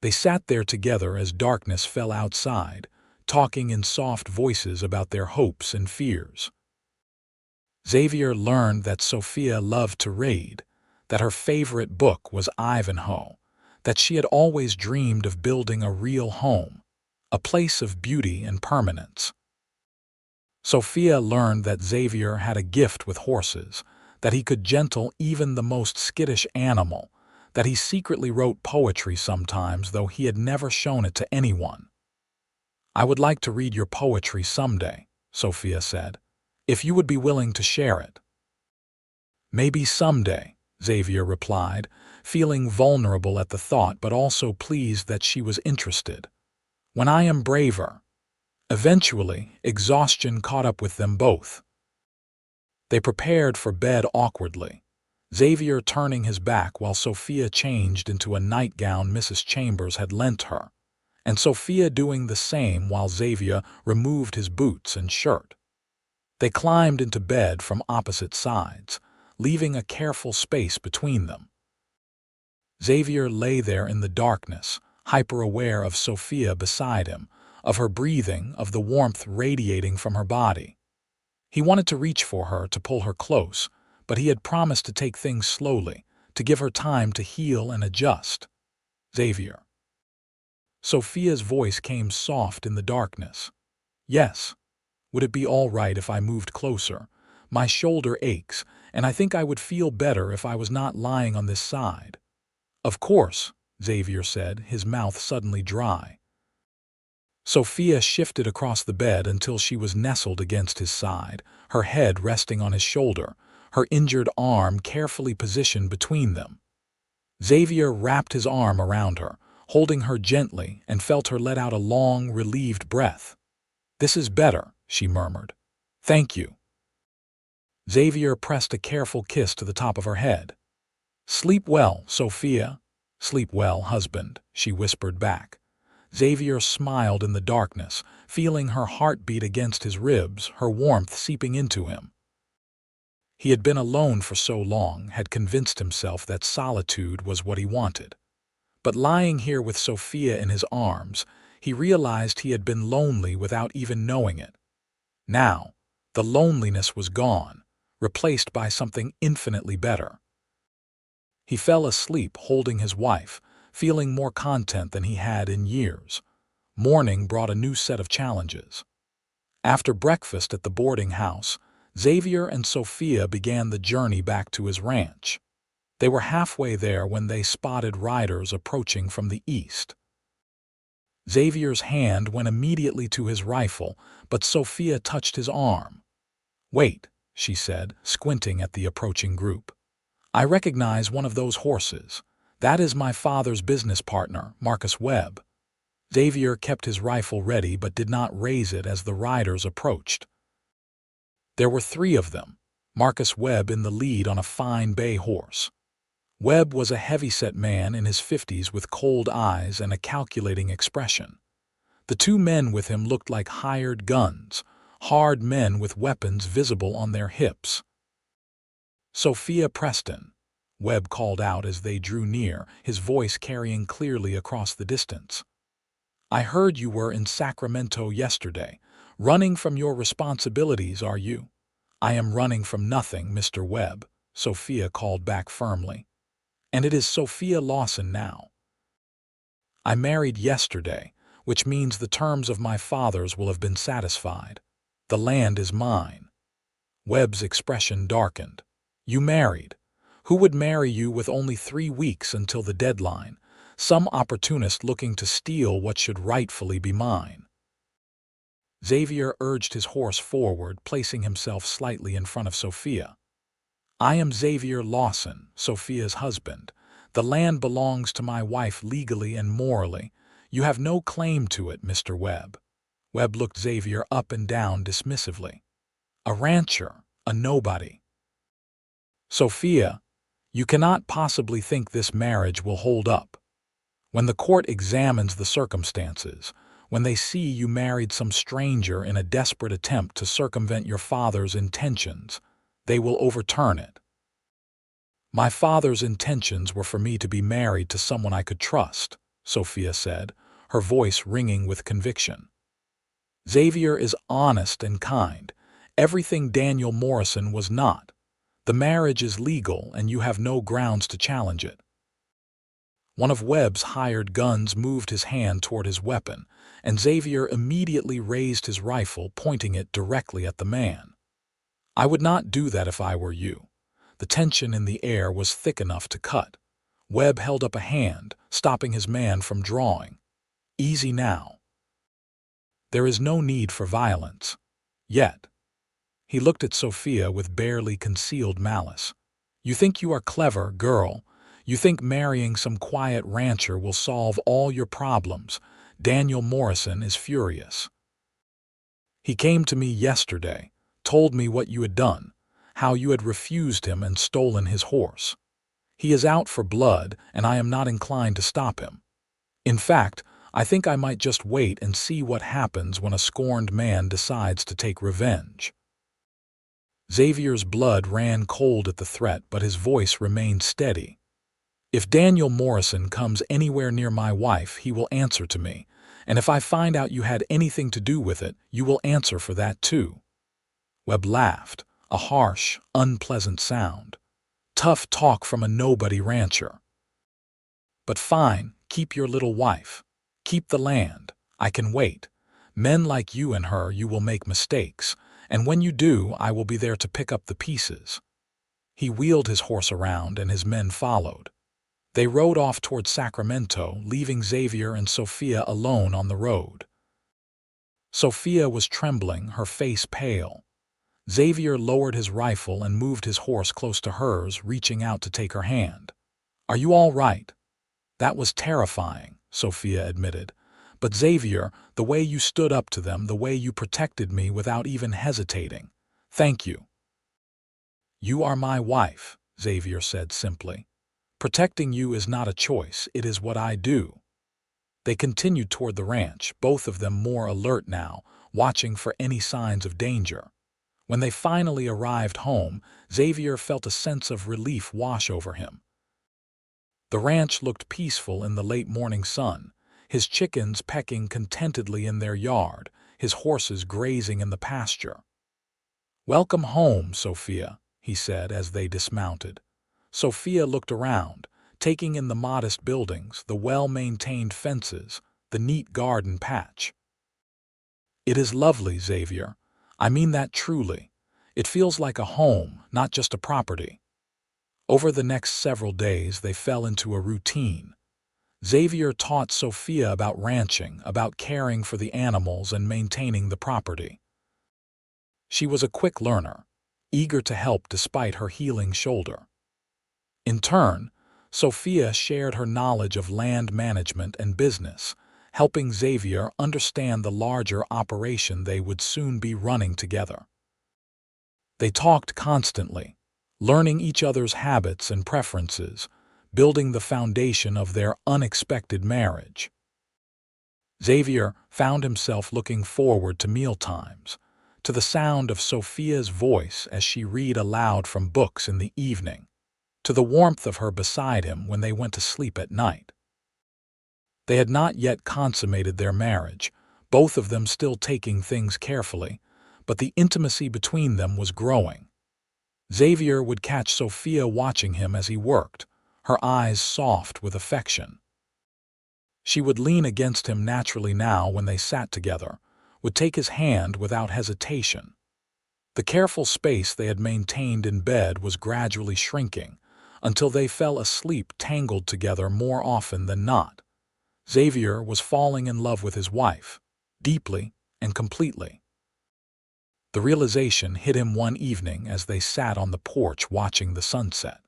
They sat there together as darkness fell outside, talking in soft voices about their hopes and fears. Xavier learned that Sophia loved to read, that her favorite book was Ivanhoe, that she had always dreamed of building a real home, a place of beauty and permanence. Sophia learned that Xavier had a gift with horses, that he could gentle even the most skittish animal, that he secretly wrote poetry sometimes, though he had never shown it to anyone. "I would like to read your poetry someday," Sophia said, "if you would be willing to share it." "Maybe someday," Xavier replied, feeling vulnerable at the thought but also pleased that she was interested. "When I am braver." Eventually, exhaustion caught up with them both. They prepared for bed awkwardly, Xavier turning his back while Sophia changed into a nightgown Mrs. Chambers had lent her, and Sophia doing the same while Xavier removed his boots and shirt. They climbed into bed from opposite sides, leaving a careful space between them. Xavier lay there in the darkness, hyper-aware of Sophia beside him, of her breathing, of the warmth radiating from her body. He wanted to reach for her, to pull her close, but he had promised to take things slowly, to give her time to heal and adjust. "Xavier." Sophia's voice came soft in the darkness. "Yes. Would it be all right if I moved closer? My shoulder aches, and I think I would feel better if I was not lying on this side." "Of course," Xavier said, his mouth suddenly dry. Sophia shifted across the bed until she was nestled against his side, her head resting on his shoulder, her injured arm carefully positioned between them. Xavier wrapped his arm around her, holding her gently, and felt her let out a long, relieved breath. "This is better," she murmured. "Thank you." Xavier pressed a careful kiss to the top of her head. "Sleep well, Sophia." "Sleep well, husband," she whispered back. Xavier smiled in the darkness, feeling her heart beat against his ribs, her warmth seeping into him. He had been alone for so long, had convinced himself that solitude was what he wanted. But lying here with Sophia in his arms, he realized he had been lonely without even knowing it. Now, the loneliness was gone, replaced by something infinitely better. He fell asleep holding his wife, feeling more content than he had in years. Morning brought a new set of challenges. After breakfast at the boarding house, Xavier and Sophia began the journey back to his ranch. They were halfway there when they spotted riders approaching from the east. Xavier's hand went immediately to his rifle, but Sophia touched his arm. "Wait," she said, squinting at the approaching group. "I recognize one of those horses. That is my father's business partner, Marcus Webb." Xavier kept his rifle ready but did not raise it as the riders approached. There were 3 of them, Marcus Webb in the lead on a fine bay horse. Webb was a heavy-set man in his 50s with cold eyes and a calculating expression. The 2 men with him looked like hired guns, hard men with weapons visible on their hips. "Sophia Preston," Webb called out as they drew near, his voice carrying clearly across the distance. "I heard you were in Sacramento yesterday. Running from your responsibilities, are you?" "I am running from nothing, Mr. Webb," Sophia called back firmly. "And it is Sophia Lawson now. I married yesterday, which means the terms of my father's will have been satisfied. The land is mine." Webb's expression darkened. "You married? Who would marry you with only 3 weeks until the deadline? Some opportunist looking to steal what should rightfully be mine." Xavier urged his horse forward, placing himself slightly in front of Sophia. "I am Xavier Lawson, Sophia's husband. The land belongs to my wife legally and morally. You have no claim to it, Mr. Webb." Webb looked Xavier up and down dismissively. "A rancher, a nobody." "Sophia, you cannot possibly think this marriage will hold up. When the court examines the circumstances, when they see you married some stranger in a desperate attempt to circumvent your father's intentions, they will overturn it." "My father's intentions were for me to be married to someone I could trust," Sophia said, her voice ringing with conviction. "Xavier is honest and kind. Everything Daniel Morrison was not. The marriage is legal and you have no grounds to challenge it." One of Webb's hired guns moved his hand toward his weapon, and Xavier immediately raised his rifle, pointing it directly at the man. "I would not do that if I were you." The tension in the air was thick enough to cut. Webb held up a hand, stopping his man from drawing. "Easy now. There is no need for violence. Yet." He looked at Sophia with barely concealed malice. "You think you are clever, girl. You think marrying some quiet rancher will solve all your problems. Daniel Morrison is furious. He came to me yesterday, told me what you had done, how you had refused him and stolen his horse. He is out for blood, and I am not inclined to stop him. In fact, I think I might just wait and see what happens when a scorned man decides to take revenge." Xavier's blood ran cold at the threat, but his voice remained steady. "If Daniel Morrison comes anywhere near my wife, he will answer to me, and if I find out you had anything to do with it, you will answer for that too." Webb laughed, a harsh, unpleasant sound. Tough talk from a nobody rancher. "But fine, keep your little wife. Keep the land. I can wait. Men like you and her, you will make mistakes, and when you do, I will be there to pick up the pieces." He wheeled his horse around, and his men followed. They rode off toward Sacramento, leaving Xavier and Sophia alone on the road. Sophia was trembling, her face pale. Xavier lowered his rifle and moved his horse close to hers, reaching out to take her hand. "Are you all right?" "That was terrifying," Sophia admitted. "But Xavier, the way you stood up to them, the way you protected me without even hesitating. Thank you." "You are my wife," Xavier said simply. "Protecting you is not a choice, it is what I do." They continued toward the ranch, both of them more alert now, watching for any signs of danger. When they finally arrived home, Xavier felt a sense of relief wash over him. The ranch looked peaceful in the late morning sun, his chickens pecking contentedly in their yard, his horses grazing in the pasture. "Welcome home, Sophia," he said as they dismounted. Sophia looked around, taking in the modest buildings, the well-maintained fences, the neat garden patch. "It is lovely, Xavier. I mean that truly. It feels like a home, not just a property." Over the next several days, they fell into a routine. Xavier taught Sophia about ranching, about caring for the animals and maintaining the property. She was a quick learner, eager to help despite her healing shoulder. In turn, Sophia shared her knowledge of land management and business, helping Xavier understand the larger operation they would soon be running together. They talked constantly, learning each other's habits and preferences, building the foundation of their unexpected marriage. Xavier found himself looking forward to mealtimes, to the sound of Sophia's voice as she read aloud from books in the evening, to the warmth of her beside him when they went to sleep at night. They had not yet consummated their marriage, both of them still taking things carefully, but the intimacy between them was growing. Xavier would catch Sophia watching him as he worked, her eyes soft with affection. She would lean against him naturally now when they sat together, would take his hand without hesitation. The careful space they had maintained in bed was gradually shrinking, until they fell asleep tangled together more often than not. Xavier was falling in love with his wife, deeply and completely. The realization hit him one evening as they sat on the porch watching the sunset.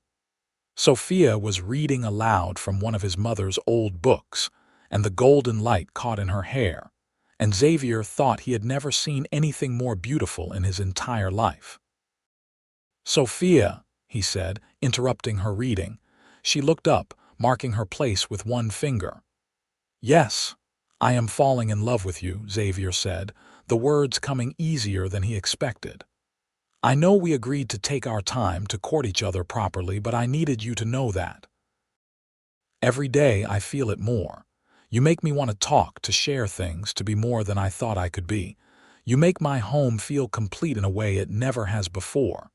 Sophia was reading aloud from one of his mother's old books, and the golden light caught in her hair, and Xavier thought he had never seen anything more beautiful in his entire life. "Sophia," he said, interrupting her reading. She looked up, marking her place with one finger. "Yes, I am falling in love with you," Xavier said, the words coming easier than he expected. "I know we agreed to take our time to court each other properly, but I needed you to know that. Every day I feel it more. You make me want to talk, to share things, to be more than I thought I could be. You make my home feel complete in a way it never has before."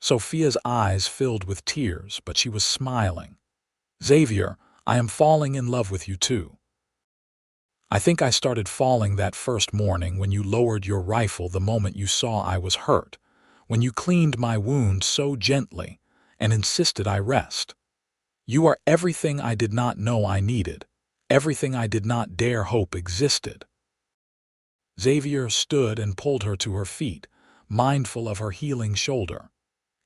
Sophia's eyes filled with tears, but she was smiling. "Xavier, I am falling in love with you too. I think I started falling that first morning when you lowered your rifle the moment you saw I was hurt, when you cleaned my wound so gently and insisted I rest. You are everything I did not know I needed, everything I did not dare hope existed. Xavier stood and pulled her to her feet, mindful of her healing shoulder.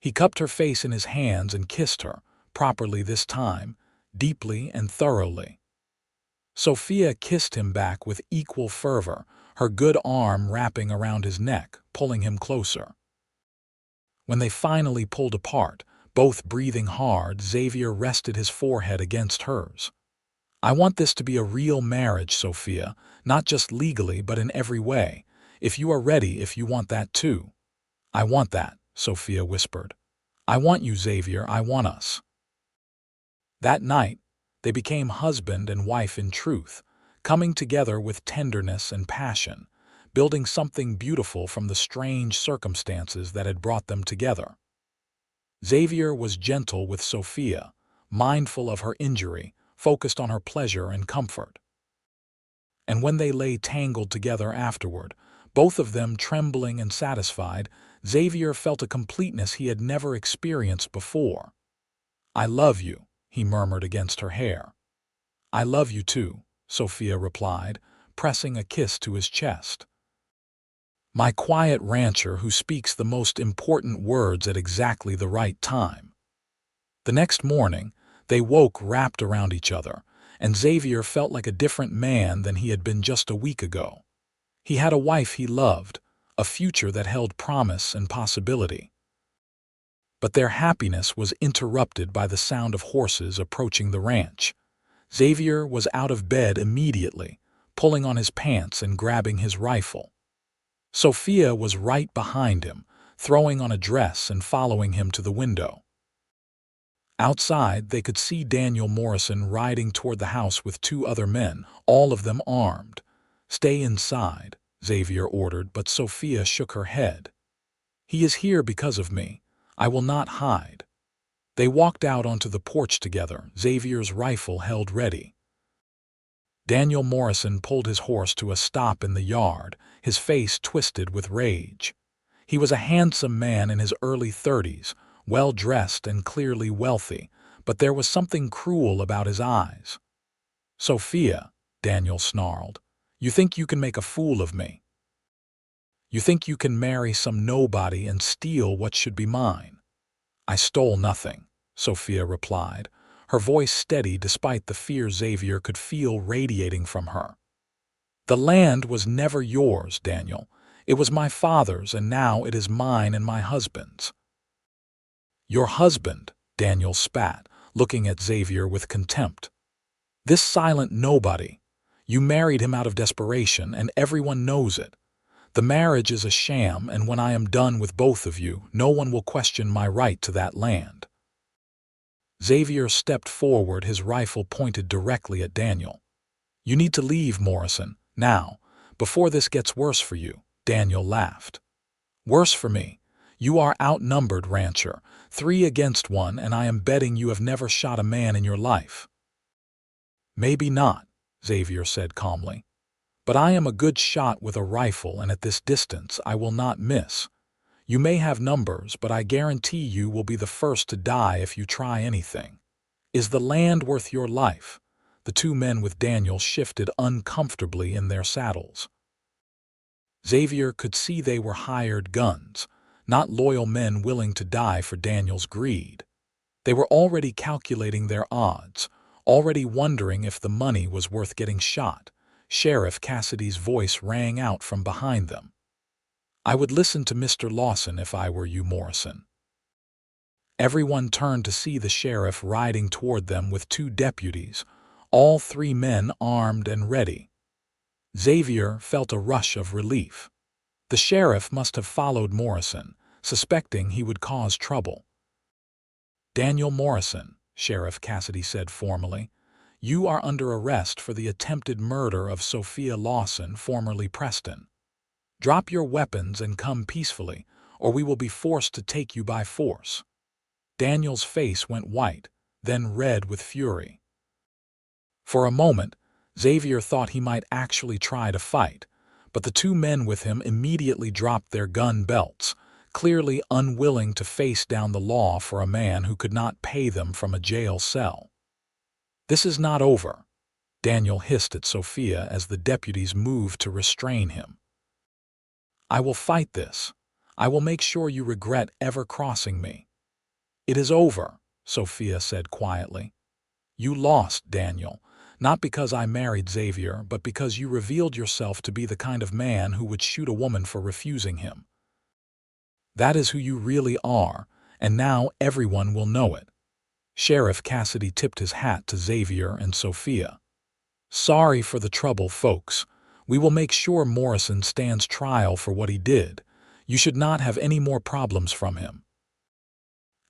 He cupped her face in his hands and kissed her, properly this time, deeply and thoroughly. Sophia kissed him back with equal fervor, her good arm wrapping around his neck, pulling him closer. When they finally pulled apart, both breathing hard, Xavier rested his forehead against hers. I want this to be a real marriage, Sophia, not just legally but in every way. If you are ready, if you want that too. I want that, Sophia whispered. I want you, Xavier, I want us. That night, they became husband and wife in truth, coming together with tenderness and passion, building something beautiful from the strange circumstances that had brought them together. Xavier was gentle with Sophia, mindful of her injury, focused on her pleasure and comfort. And when they lay tangled together afterward, both of them trembling and satisfied, Xavier felt a completeness he had never experienced before. I love you, he murmured against her hair. I love you too, Sophia replied, pressing a kiss to his chest. My quiet rancher who speaks the most important words at exactly the right time. The next morning, they woke wrapped around each other, and Xavier felt like a different man than he had been just a week ago. He had a wife he loved, a future that held promise and possibility. But their happiness was interrupted by the sound of horses approaching the ranch. Xavier was out of bed immediately, pulling on his pants and grabbing his rifle. Sophia was right behind him, throwing on a dress and following him to the window. Outside, they could see Daniel Morrison riding toward the house with two other men, all of them armed. Stay inside, Xavier ordered, but Sophia shook her head. He is here because of me. I will not hide. They walked out onto the porch together, Xavier's rifle held ready. Daniel Morrison pulled his horse to a stop in the yard, his face twisted with rage. He was a handsome man in his early 30s, well-dressed and clearly wealthy, but there was something cruel about his eyes. Sophia, Daniel snarled, you think you can make a fool of me? You think you can marry some nobody and steal what should be mine? I stole nothing, Sophia replied, her voice steady despite the fear Xavier could feel radiating from her. The land was never yours, Daniel. It was my father's, and now it is mine and my husband's. Your husband, Daniel spat, looking at Xavier with contempt. This silent nobody. You married him out of desperation, and everyone knows it. The marriage is a sham, and when I am done with both of you, no one will question my right to that land. Xavier stepped forward, his rifle pointed directly at Daniel. You need to leave, Morrison, now, before this gets worse for you, Daniel laughed. Worse for me. You are outnumbered, rancher, 3 against 1, and I am betting you have never shot a man in your life. Maybe not, Xavier said calmly. But I am a good shot with a rifle, and at this distance I will not miss. You may have numbers, but I guarantee you will be the first to die if you try anything. Is the land worth your life? The two men with Daniel shifted uncomfortably in their saddles. Xavier could see they were hired guns, not loyal men willing to die for Daniel's greed. They were already calculating their odds, already wondering if the money was worth getting shot. Sheriff Cassidy's voice rang out from behind them. I would listen to Mr. Lawson if I were you, Morrison. Everyone turned to see the sheriff riding toward them with 2 deputies, all 3 men armed and ready. Xavier felt a rush of relief. The sheriff must have followed Morrison, suspecting he would cause trouble. Daniel Morrison, Sheriff Cassidy said formally, you are under arrest for the attempted murder of Sophia Lawson, formerly Preston. Drop your weapons and come peacefully, or we will be forced to take you by force. Daniel's face went white, then red with fury. For a moment, Xavier thought he might actually try to fight, but the two men with him immediately dropped their gun belts, clearly unwilling to face down the law for a man who could not pay them from a jail cell. "This is not over," Daniel hissed at Sophia as the deputies moved to restrain him. "I will fight this. I will make sure you regret ever crossing me." "It is over," Sophia said quietly. "You lost, Daniel, not because I married Xavier, but because you revealed yourself to be the kind of man who would shoot a woman for refusing him. That is who you really are, and now everyone will know it." Sheriff Cassidy tipped his hat to Xavier and Sophia. "Sorry for the trouble, folks. We will make sure Morrison stands trial for what he did. You should not have any more problems from him."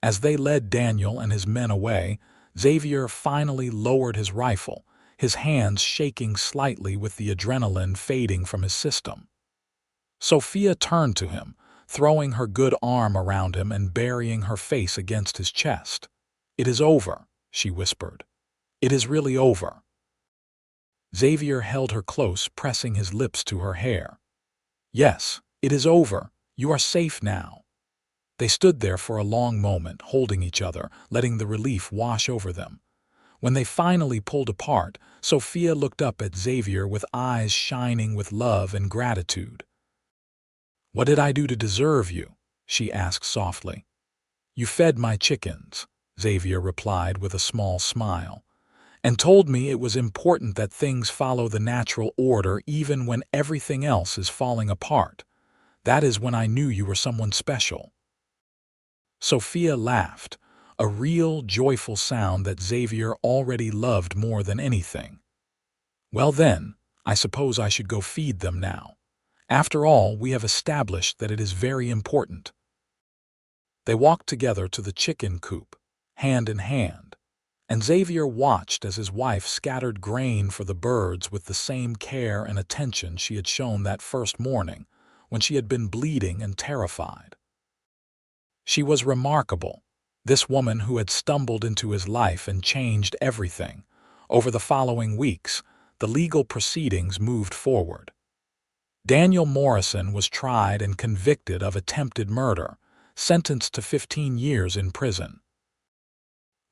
As they led Daniel and his men away, Xavier finally lowered his rifle, his hands shaking slightly with the adrenaline fading from his system. Sophia turned to him, throwing her good arm around him and burying her face against his chest. "It is over," she whispered. "It is really over." Xavier held her close, pressing his lips to her hair. "Yes, it is over. You are safe now." They stood there for a long moment, holding each other, letting the relief wash over them. When they finally pulled apart, Sophia looked up at Xavier with eyes shining with love and gratitude. "What did I do to deserve you?" she asked softly. "You fed my chickens," Xavier replied with a small smile, "and told me it was important that things follow the natural order even when everything else is falling apart. That is when I knew you were someone special." Sophia laughed, a real, joyful sound that Xavier already loved more than anything. "Well then, I suppose I should go feed them now. After all, we have established that it is very important." They walked together to the chicken coop, hand in hand, and Xavier watched as his wife scattered grain for the birds with the same care and attention she had shown that first morning, when she had been bleeding and terrified. She was remarkable, this woman who had stumbled into his life and changed everything. Over the following weeks, the legal proceedings moved forward. Daniel Morrison was tried and convicted of attempted murder, sentenced to 15 years in prison.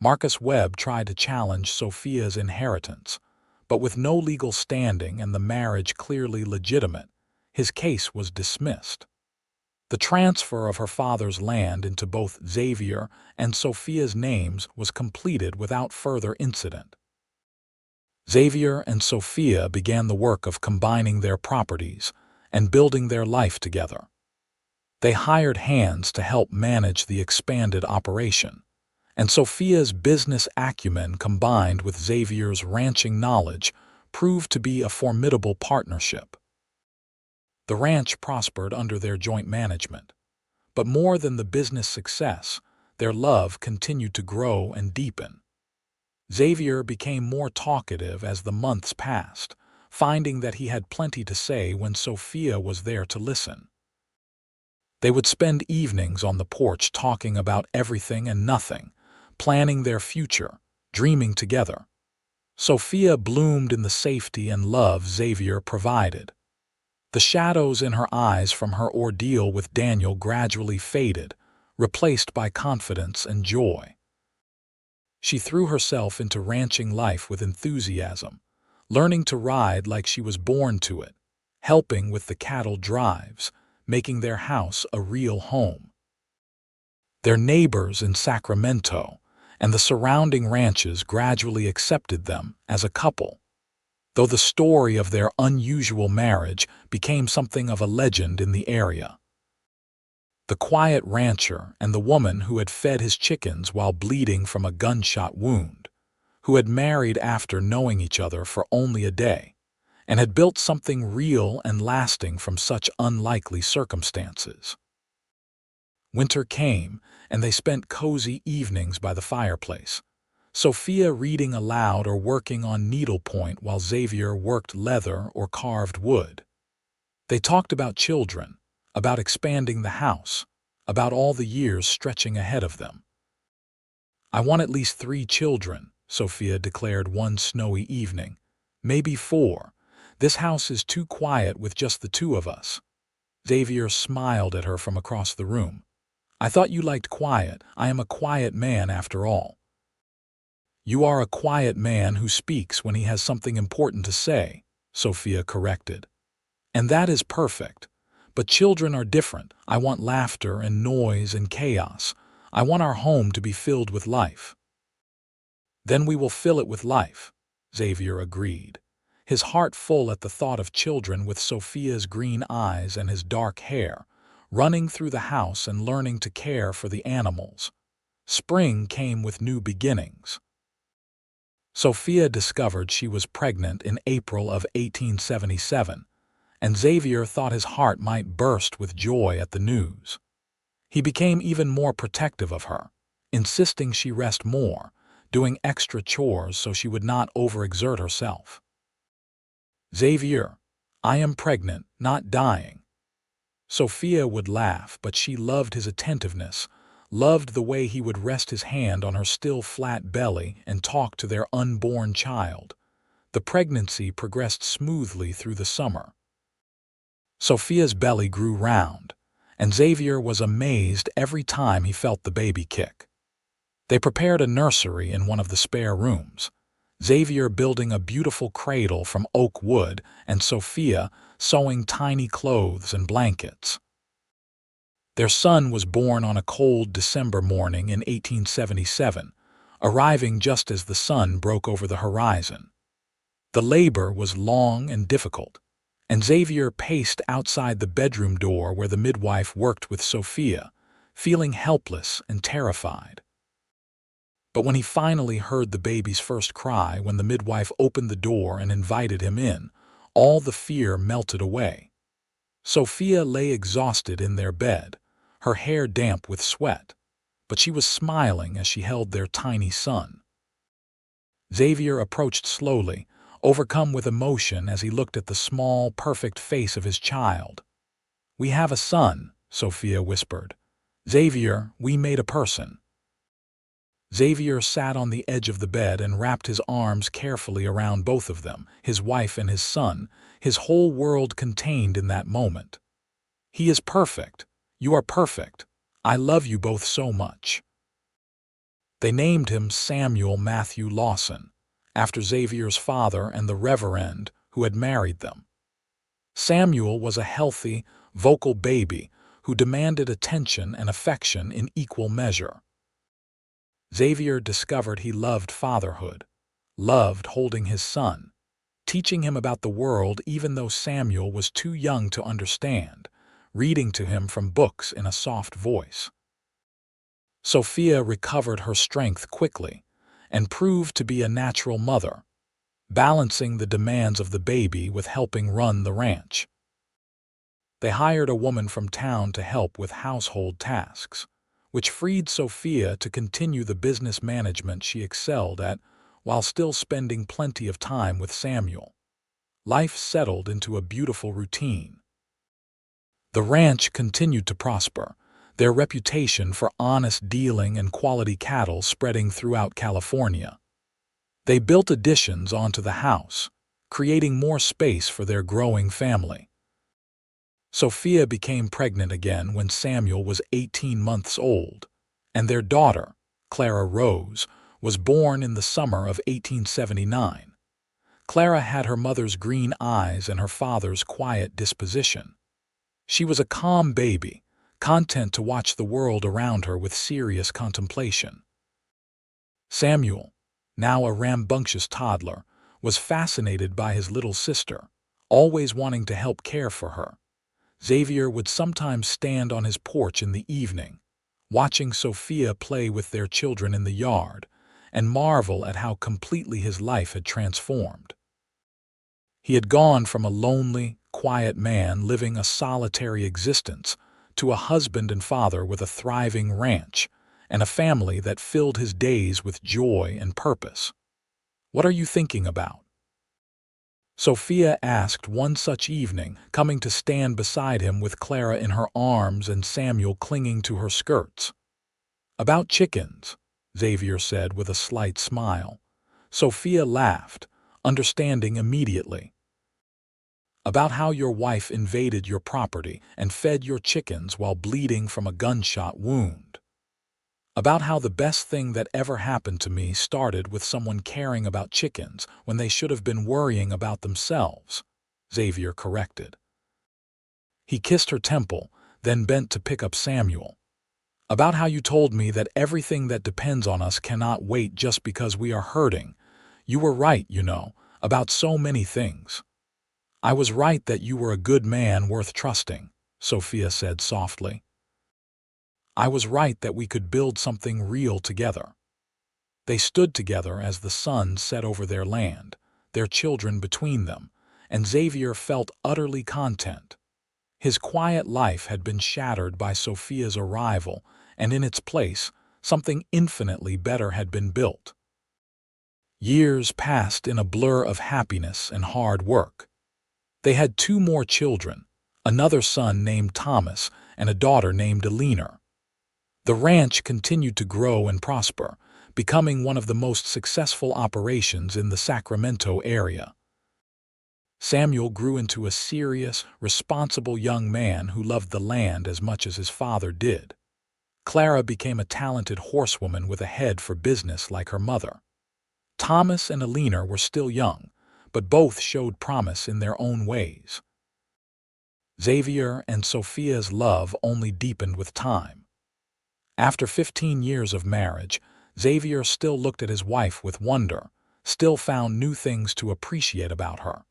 Marcus Webb tried to challenge Sophia's inheritance, but with no legal standing and the marriage clearly legitimate, his case was dismissed. The transfer of her father's land into both Xavier and Sophia's names was completed without further incident. Xavier and Sophia began the work of combining their properties and building their life together. They hired hands to help manage the expanded operation, and Sophia's business acumen combined with Xavier's ranching knowledge proved to be a formidable partnership. The ranch prospered under their joint management, but more than the business success, their love continued to grow and deepen. Xavier became more talkative as the months passed, finding that he had plenty to say when Sophia was there to listen. They would spend evenings on the porch talking about everything and nothing, planning their future, dreaming together. Sophia bloomed in the safety and love Xavier provided. The shadows in her eyes from her ordeal with Daniel gradually faded, replaced by confidence and joy. She threw herself into ranching life with enthusiasm, learning to ride like she was born to it, helping with the cattle drives, making their house a real home. Their neighbors in Sacramento and the surrounding ranches gradually accepted them as a couple, though the story of their unusual marriage became something of a legend in the area. The quiet rancher and the woman who had fed his chickens while bleeding from a gunshot wound, who had married after knowing each other for only a day, and had built something real and lasting from such unlikely circumstances. Winter came, and they spent cozy evenings by the fireplace, Sophia reading aloud or working on needlepoint while Xavier worked leather or carved wood. They talked about children, about expanding the house, about all the years stretching ahead of them. "I want at least 3 children," Sophia declared one snowy evening. "Maybe 4. This house is too quiet with just the two of us." Xavier smiled at her from across the room. "I thought you liked quiet. I am a quiet man after all." "You are a quiet man who speaks when he has something important to say," Sophia corrected. "And that is perfect. But children are different. I want laughter and noise and chaos. I want our home to be filled with life." "Then we will fill it with life," Xavier agreed, his heart full at the thought of children with Sophia's green eyes and his dark hair, running through the house and learning to care for the animals. Spring came with new beginnings. Sophia discovered she was pregnant in April of 1877, and Xavier thought his heart might burst with joy at the news. He became even more protective of her, insisting she rest more, doing extra chores so she would not overexert herself. "Xavier, I am pregnant, not dying." Sophia would laugh, but she loved his attentiveness, loved the way he would rest his hand on her still flat belly and talk to their unborn child. The pregnancy progressed smoothly through the summer. Sophia's belly grew round, and Xavier was amazed every time he felt the baby kick. They prepared a nursery in one of the spare rooms, Xavier building a beautiful cradle from oak wood and Sophia sewing tiny clothes and blankets. Their son was born on a cold December morning in 1877, arriving just as the sun broke over the horizon. The labor was long and difficult, and Xavier paced outside the bedroom door where the midwife worked with Sophia, feeling helpless and terrified. But when he finally heard the baby's first cry, when the midwife opened the door and invited him in, all the fear melted away. Sophia lay exhausted in their bed, her hair damp with sweat, but she was smiling as she held their tiny son. Xavier approached slowly, overcome with emotion as he looked at the small, perfect face of his child. "We have a son," Sophia whispered. "Xavier, we made a person." Xavier sat on the edge of the bed and wrapped his arms carefully around both of them, his wife and his son, his whole world contained in that moment. "He is perfect. You are perfect. I love you both so much." They named him Samuel Matthew Lawson, after Xavier's father and the Reverend who had married them. Samuel was a healthy, vocal baby who demanded attention and affection in equal measure. Xavier discovered he loved fatherhood, loved holding his son, teaching him about the world even though Samuel was too young to understand, reading to him from books in a soft voice. Sophia recovered her strength quickly and proved to be a natural mother, balancing the demands of the baby with helping run the ranch. They hired a woman from town to help with household tasks, which freed Sophia to continue the business management she excelled at while still spending plenty of time with Samuel. Life settled into a beautiful routine. The ranch continued to prosper, their reputation for honest dealing and quality cattle spreading throughout California. They built additions onto the house, creating more space for their growing family. Sophia became pregnant again when Samuel was 18 months old, and their daughter, Clara Rose, was born in the summer of 1879. Clara had her mother's green eyes and her father's quiet disposition. She was a calm baby, content to watch the world around her with serious contemplation. Samuel, now a rambunctious toddler, was fascinated by his little sister, always wanting to help care for her. Xavier would sometimes stand on his porch in the evening, watching Sophia play with their children in the yard, and marvel at how completely his life had transformed. He had gone from a lonely, quiet man living a solitary existence to a husband and father with a thriving ranch and a family that filled his days with joy and purpose. "What are you thinking about?" Sophia asked one such evening, coming to stand beside him with Clara in her arms and Samuel clinging to her skirts. "About chickens," Xavier said with a slight smile. Sophia laughed, understanding immediately. About how your wife invaded your property and fed your chickens while bleeding from a gunshot wound. About how the best thing that ever happened to me started with someone caring about chickens when they should have been worrying about themselves, Xavier corrected. He kissed her temple, then bent to pick up Samuel. About how you told me that everything that depends on us cannot wait just because we are hurting. You were right, about so many things. I was right that you were a good man worth trusting, Sophia said softly. I was right that we could build something real together. They stood together as the sun set over their land, their children between them, and Xavier felt utterly content. His quiet life had been shattered by Sophia's arrival, and in its place, something infinitely better had been built. Years passed in a blur of happiness and hard work. They had 2 more children, another son named Thomas and a daughter named Eleanor. The ranch continued to grow and prosper, becoming one of the most successful operations in the Sacramento area. Samuel grew into a serious, responsible young man who loved the land as much as his father did. Clara became a talented horsewoman with a head for business like her mother. Thomas and Eleanor were still young, but both showed promise in their own ways. Xavier and Sophia's love only deepened with time. After 15 years of marriage, Xavier still looked at his wife with wonder, still found new things to appreciate about her.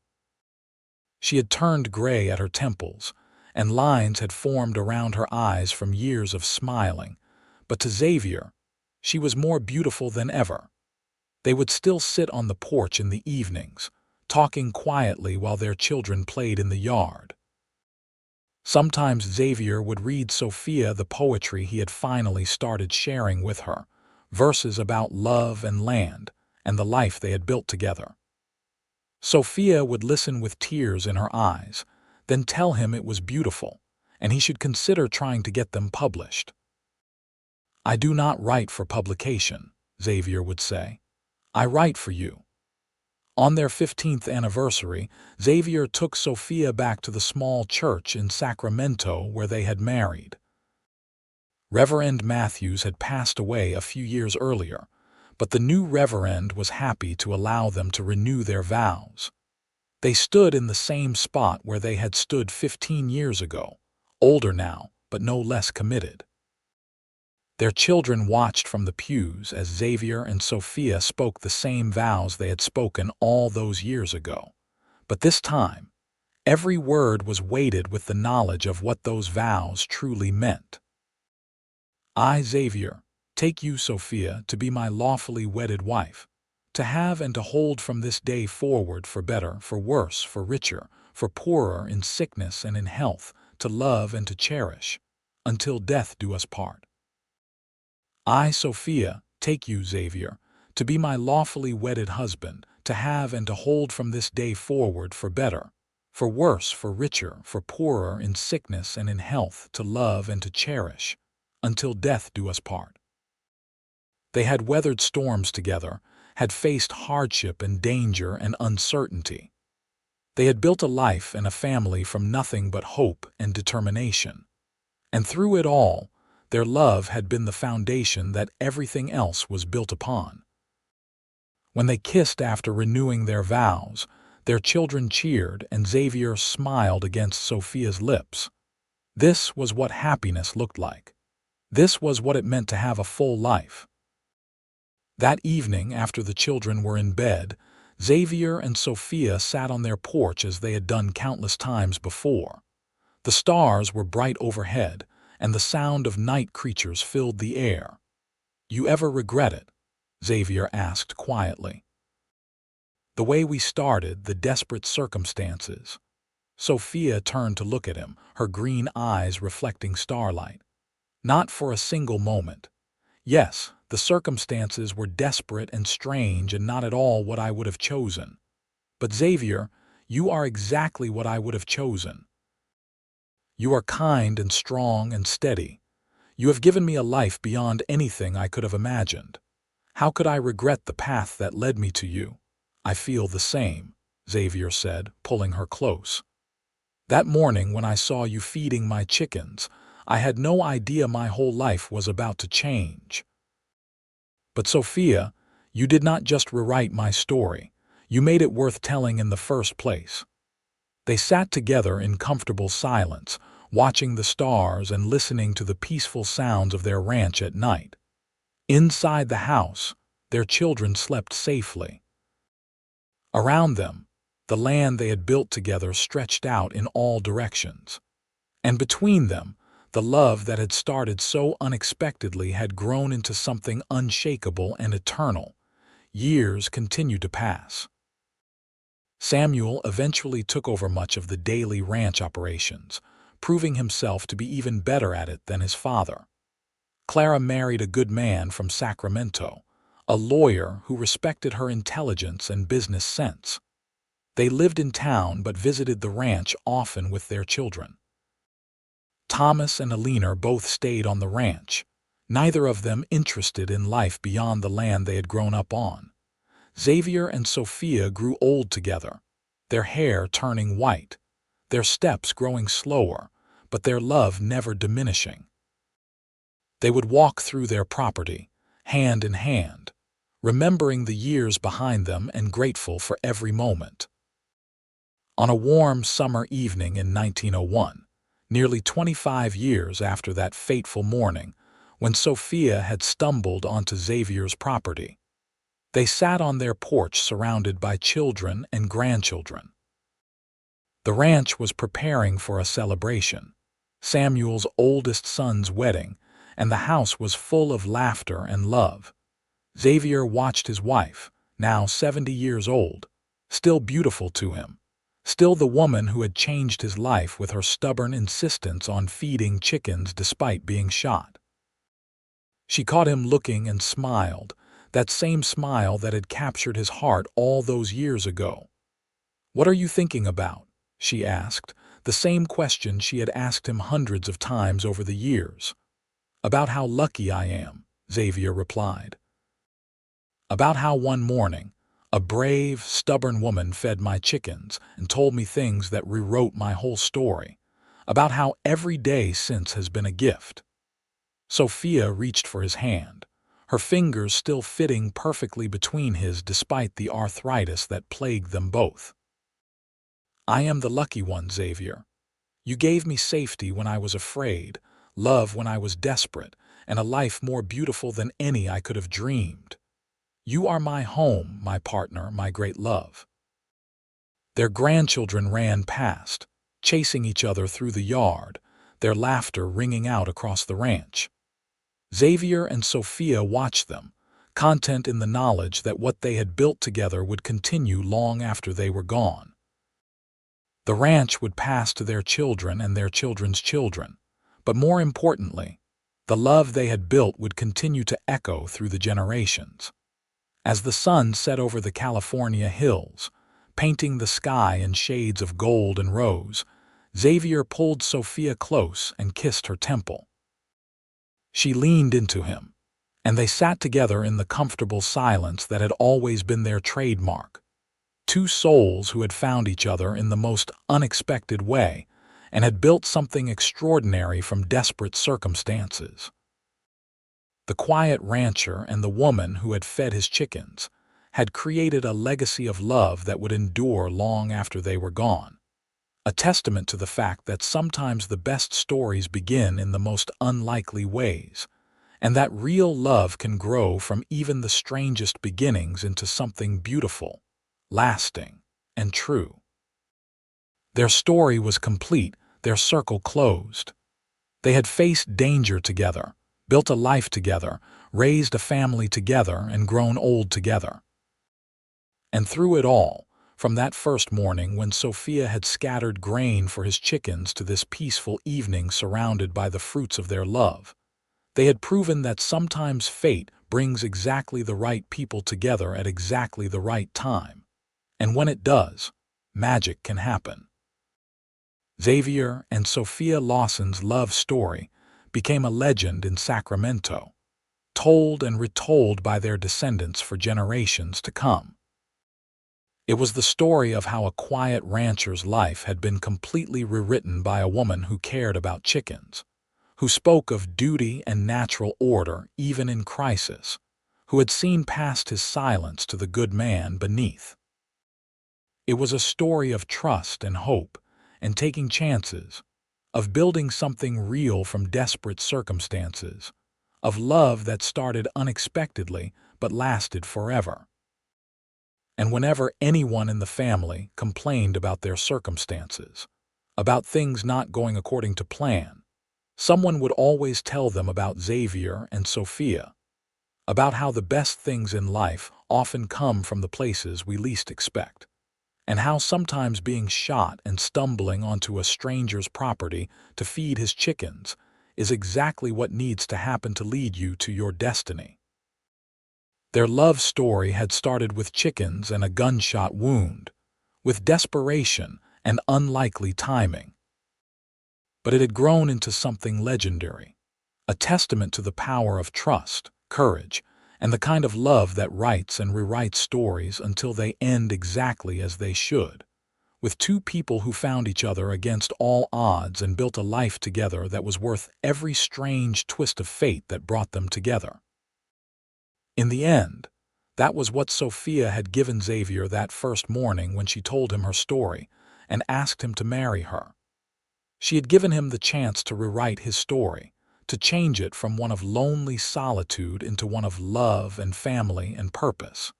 She had turned gray at her temples, and lines had formed around her eyes from years of smiling, but to Xavier, she was more beautiful than ever. They would still sit on the porch in the evenings, talking quietly while their children played in the yard. Sometimes Xavier would read Sophia the poetry he had finally started sharing with her, verses about love and land and the life they had built together. Sophia would listen with tears in her eyes, then tell him it was beautiful, and he should consider trying to get them published. I do not write for publication, Xavier would say. I write for you. On their 15th anniversary, Xavier took Sophia back to the small church in Sacramento where they had married. Reverend Matthews had passed away a few years earlier, but the new reverend was happy to allow them to renew their vows. They stood in the same spot where they had stood 15 years ago, older now, but no less committed. Their children watched from the pews as Xavier and Sophia spoke the same vows they had spoken all those years ago. But this time, every word was weighted with the knowledge of what those vows truly meant. I, Xavier, take you, Sophia, to be my lawfully wedded wife, to have and to hold from this day forward for better, for worse, for richer, for poorer, in sickness and in health, to love and to cherish, until death do us part. I, Sophia, take you, Xavier, to be my lawfully wedded husband, to have and to hold from this day forward for better, for worse, for richer, for poorer, in sickness and in health, to love and to cherish, until death do us part. They had weathered storms together, had faced hardship and danger and uncertainty. They had built a life and a family from nothing but hope and determination. And through it all, their love had been the foundation that everything else was built upon. When they kissed after renewing their vows, their children cheered and Xavier smiled against Sophia's lips. This was what happiness looked like. This was what it meant to have a full life. That evening, after the children were in bed, Xavier and Sophia sat on their porch as they had done countless times before. The stars were bright overhead, and the sound of night creatures filled the air. You ever regret it? Xavier asked quietly. The way we started, the desperate circumstances. Sophia turned to look at him, her green eyes reflecting starlight. Not for a single moment. Yes, the circumstances were desperate and strange and not at all what I would have chosen. But Xavier, you are exactly what I would have chosen. You are kind and strong and steady. You have given me a life beyond anything I could have imagined. How could I regret the path that led me to you? I feel the same, Xavier said, pulling her close. That morning when I saw you feeding my chickens, I had no idea my whole life was about to change. But Sophia, you did not just rewrite my story. You made it worth telling in the first place. They sat together in comfortable silence, watching the stars and listening to the peaceful sounds of their ranch at night. Inside the house, their children slept safely. Around them, the land they had built together stretched out in all directions. And between them, the love that had started so unexpectedly had grown into something unshakable and eternal. Years continued to pass. Samuel eventually took over much of the daily ranch operations, proving himself to be even better at it than his father. Clara married a good man from Sacramento, a lawyer who respected her intelligence and business sense. They lived in town but visited the ranch often with their children. Thomas and Alina both stayed on the ranch, neither of them interested in life beyond the land they had grown up on. Xavier and Sophia grew old together, their hair turning white, their steps growing slower, but their love never diminishing. They would walk through their property, hand in hand, remembering the years behind them and grateful for every moment. On a warm summer evening in 1901, nearly 25 years after that fateful morning, when Sophia had stumbled onto Xavier's property, they sat on their porch surrounded by children and grandchildren. The ranch was preparing for a celebration, Samuel's oldest son's wedding, and the house was full of laughter and love. Xavier watched his wife, now 70 years old, still beautiful to him, still the woman who had changed his life with her stubborn insistence on feeding chickens despite being shot. She caught him looking and smiled, that same smile that had captured his heart all those years ago. "What are you thinking about?" she asked, the same question she had asked him hundreds of times over the years. "About how lucky I am," Xavier replied. "About how one morning, a brave, stubborn woman fed my chickens and told me things that rewrote my whole story. About how every day since has been a gift." Sophia reached for his hand, her fingers still fitting perfectly between his despite the arthritis that plagued them both. "I am the lucky one, Xavier. You gave me safety when I was afraid, love when I was desperate, and a life more beautiful than any I could have dreamed. You are my home, my partner, my great love." Their grandchildren ran past, chasing each other through the yard, their laughter ringing out across the ranch. Xavier and Sophia watched them, content in the knowledge that what they had built together would continue long after they were gone. The ranch would pass to their children and their children's children, but more importantly, the love they had built would continue to echo through the generations. As the sun set over the California hills, painting the sky in shades of gold and rose, Xavier pulled Sophia close and kissed her temple. She leaned into him, and they sat together in the comfortable silence that had always been their trademark. Two souls who had found each other in the most unexpected way and had built something extraordinary from desperate circumstances. The quiet rancher and the woman who had fed his chickens had created a legacy of love that would endure long after they were gone. A testament to the fact that sometimes the best stories begin in the most unlikely ways, and that real love can grow from even the strangest beginnings into something beautiful, lasting, and true. Their story was complete, their circle closed. They had faced danger together, built a life together, raised a family together, and grown old together. And through it all, from that first morning when Sophia had scattered grain for his chickens to this peaceful evening surrounded by the fruits of their love, they had proven that sometimes fate brings exactly the right people together at exactly the right time. And when it does, magic can happen. Xavier and Sophia Lawson's love story became a legend in Sacramento, told and retold by their descendants for generations to come. It was the story of how a quiet rancher's life had been completely rewritten by a woman who cared about chickens, who spoke of duty and natural order even in crisis, who had seen past his silence to the good man beneath. It was a story of trust and hope and taking chances, of building something real from desperate circumstances, of love that started unexpectedly but lasted forever. And whenever anyone in the family complained about their circumstances, about things not going according to plan, someone would always tell them about Xavier and Sophia, about how the best things in life often come from the places we least expect, and how sometimes being shot and stumbling onto a stranger's property to feed his chickens is exactly what needs to happen to lead you to your destiny. Their love story had started with chickens and a gunshot wound, with desperation and unlikely timing. But it had grown into something legendary, a testament to the power of trust, courage, and the kind of love that writes and rewrites stories until they end exactly as they should, with two people who found each other against all odds and built a life together that was worth every strange twist of fate that brought them together. In the end, that was what Sophia had given Xavier that first morning when she told him her story and asked him to marry her. She had given him the chance to rewrite his story, to change it from one of lonely solitude into one of love and family and purpose.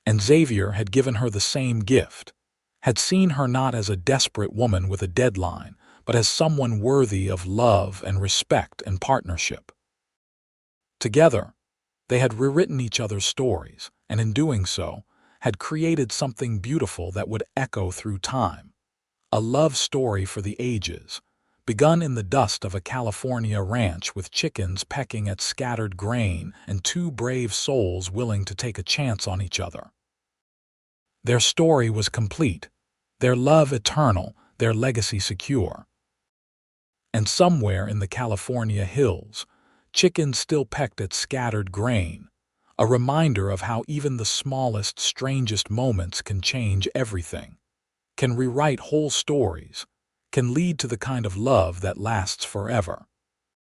And Xavier had given her the same gift, had seen her not as a desperate woman with a deadline, but as someone worthy of love and respect and partnership. Together, they had rewritten each other's stories, and in doing so, had created something beautiful that would echo through time. A love story for the ages, begun in the dust of a California ranch with chickens pecking at scattered grain and two brave souls willing to take a chance on each other. Their story was complete, their love eternal, their legacy secure. And somewhere in the California hills, chickens still pecked at scattered grain, a reminder of how even the smallest, strangest moments can change everything, can rewrite whole stories, can lead to the kind of love that lasts forever.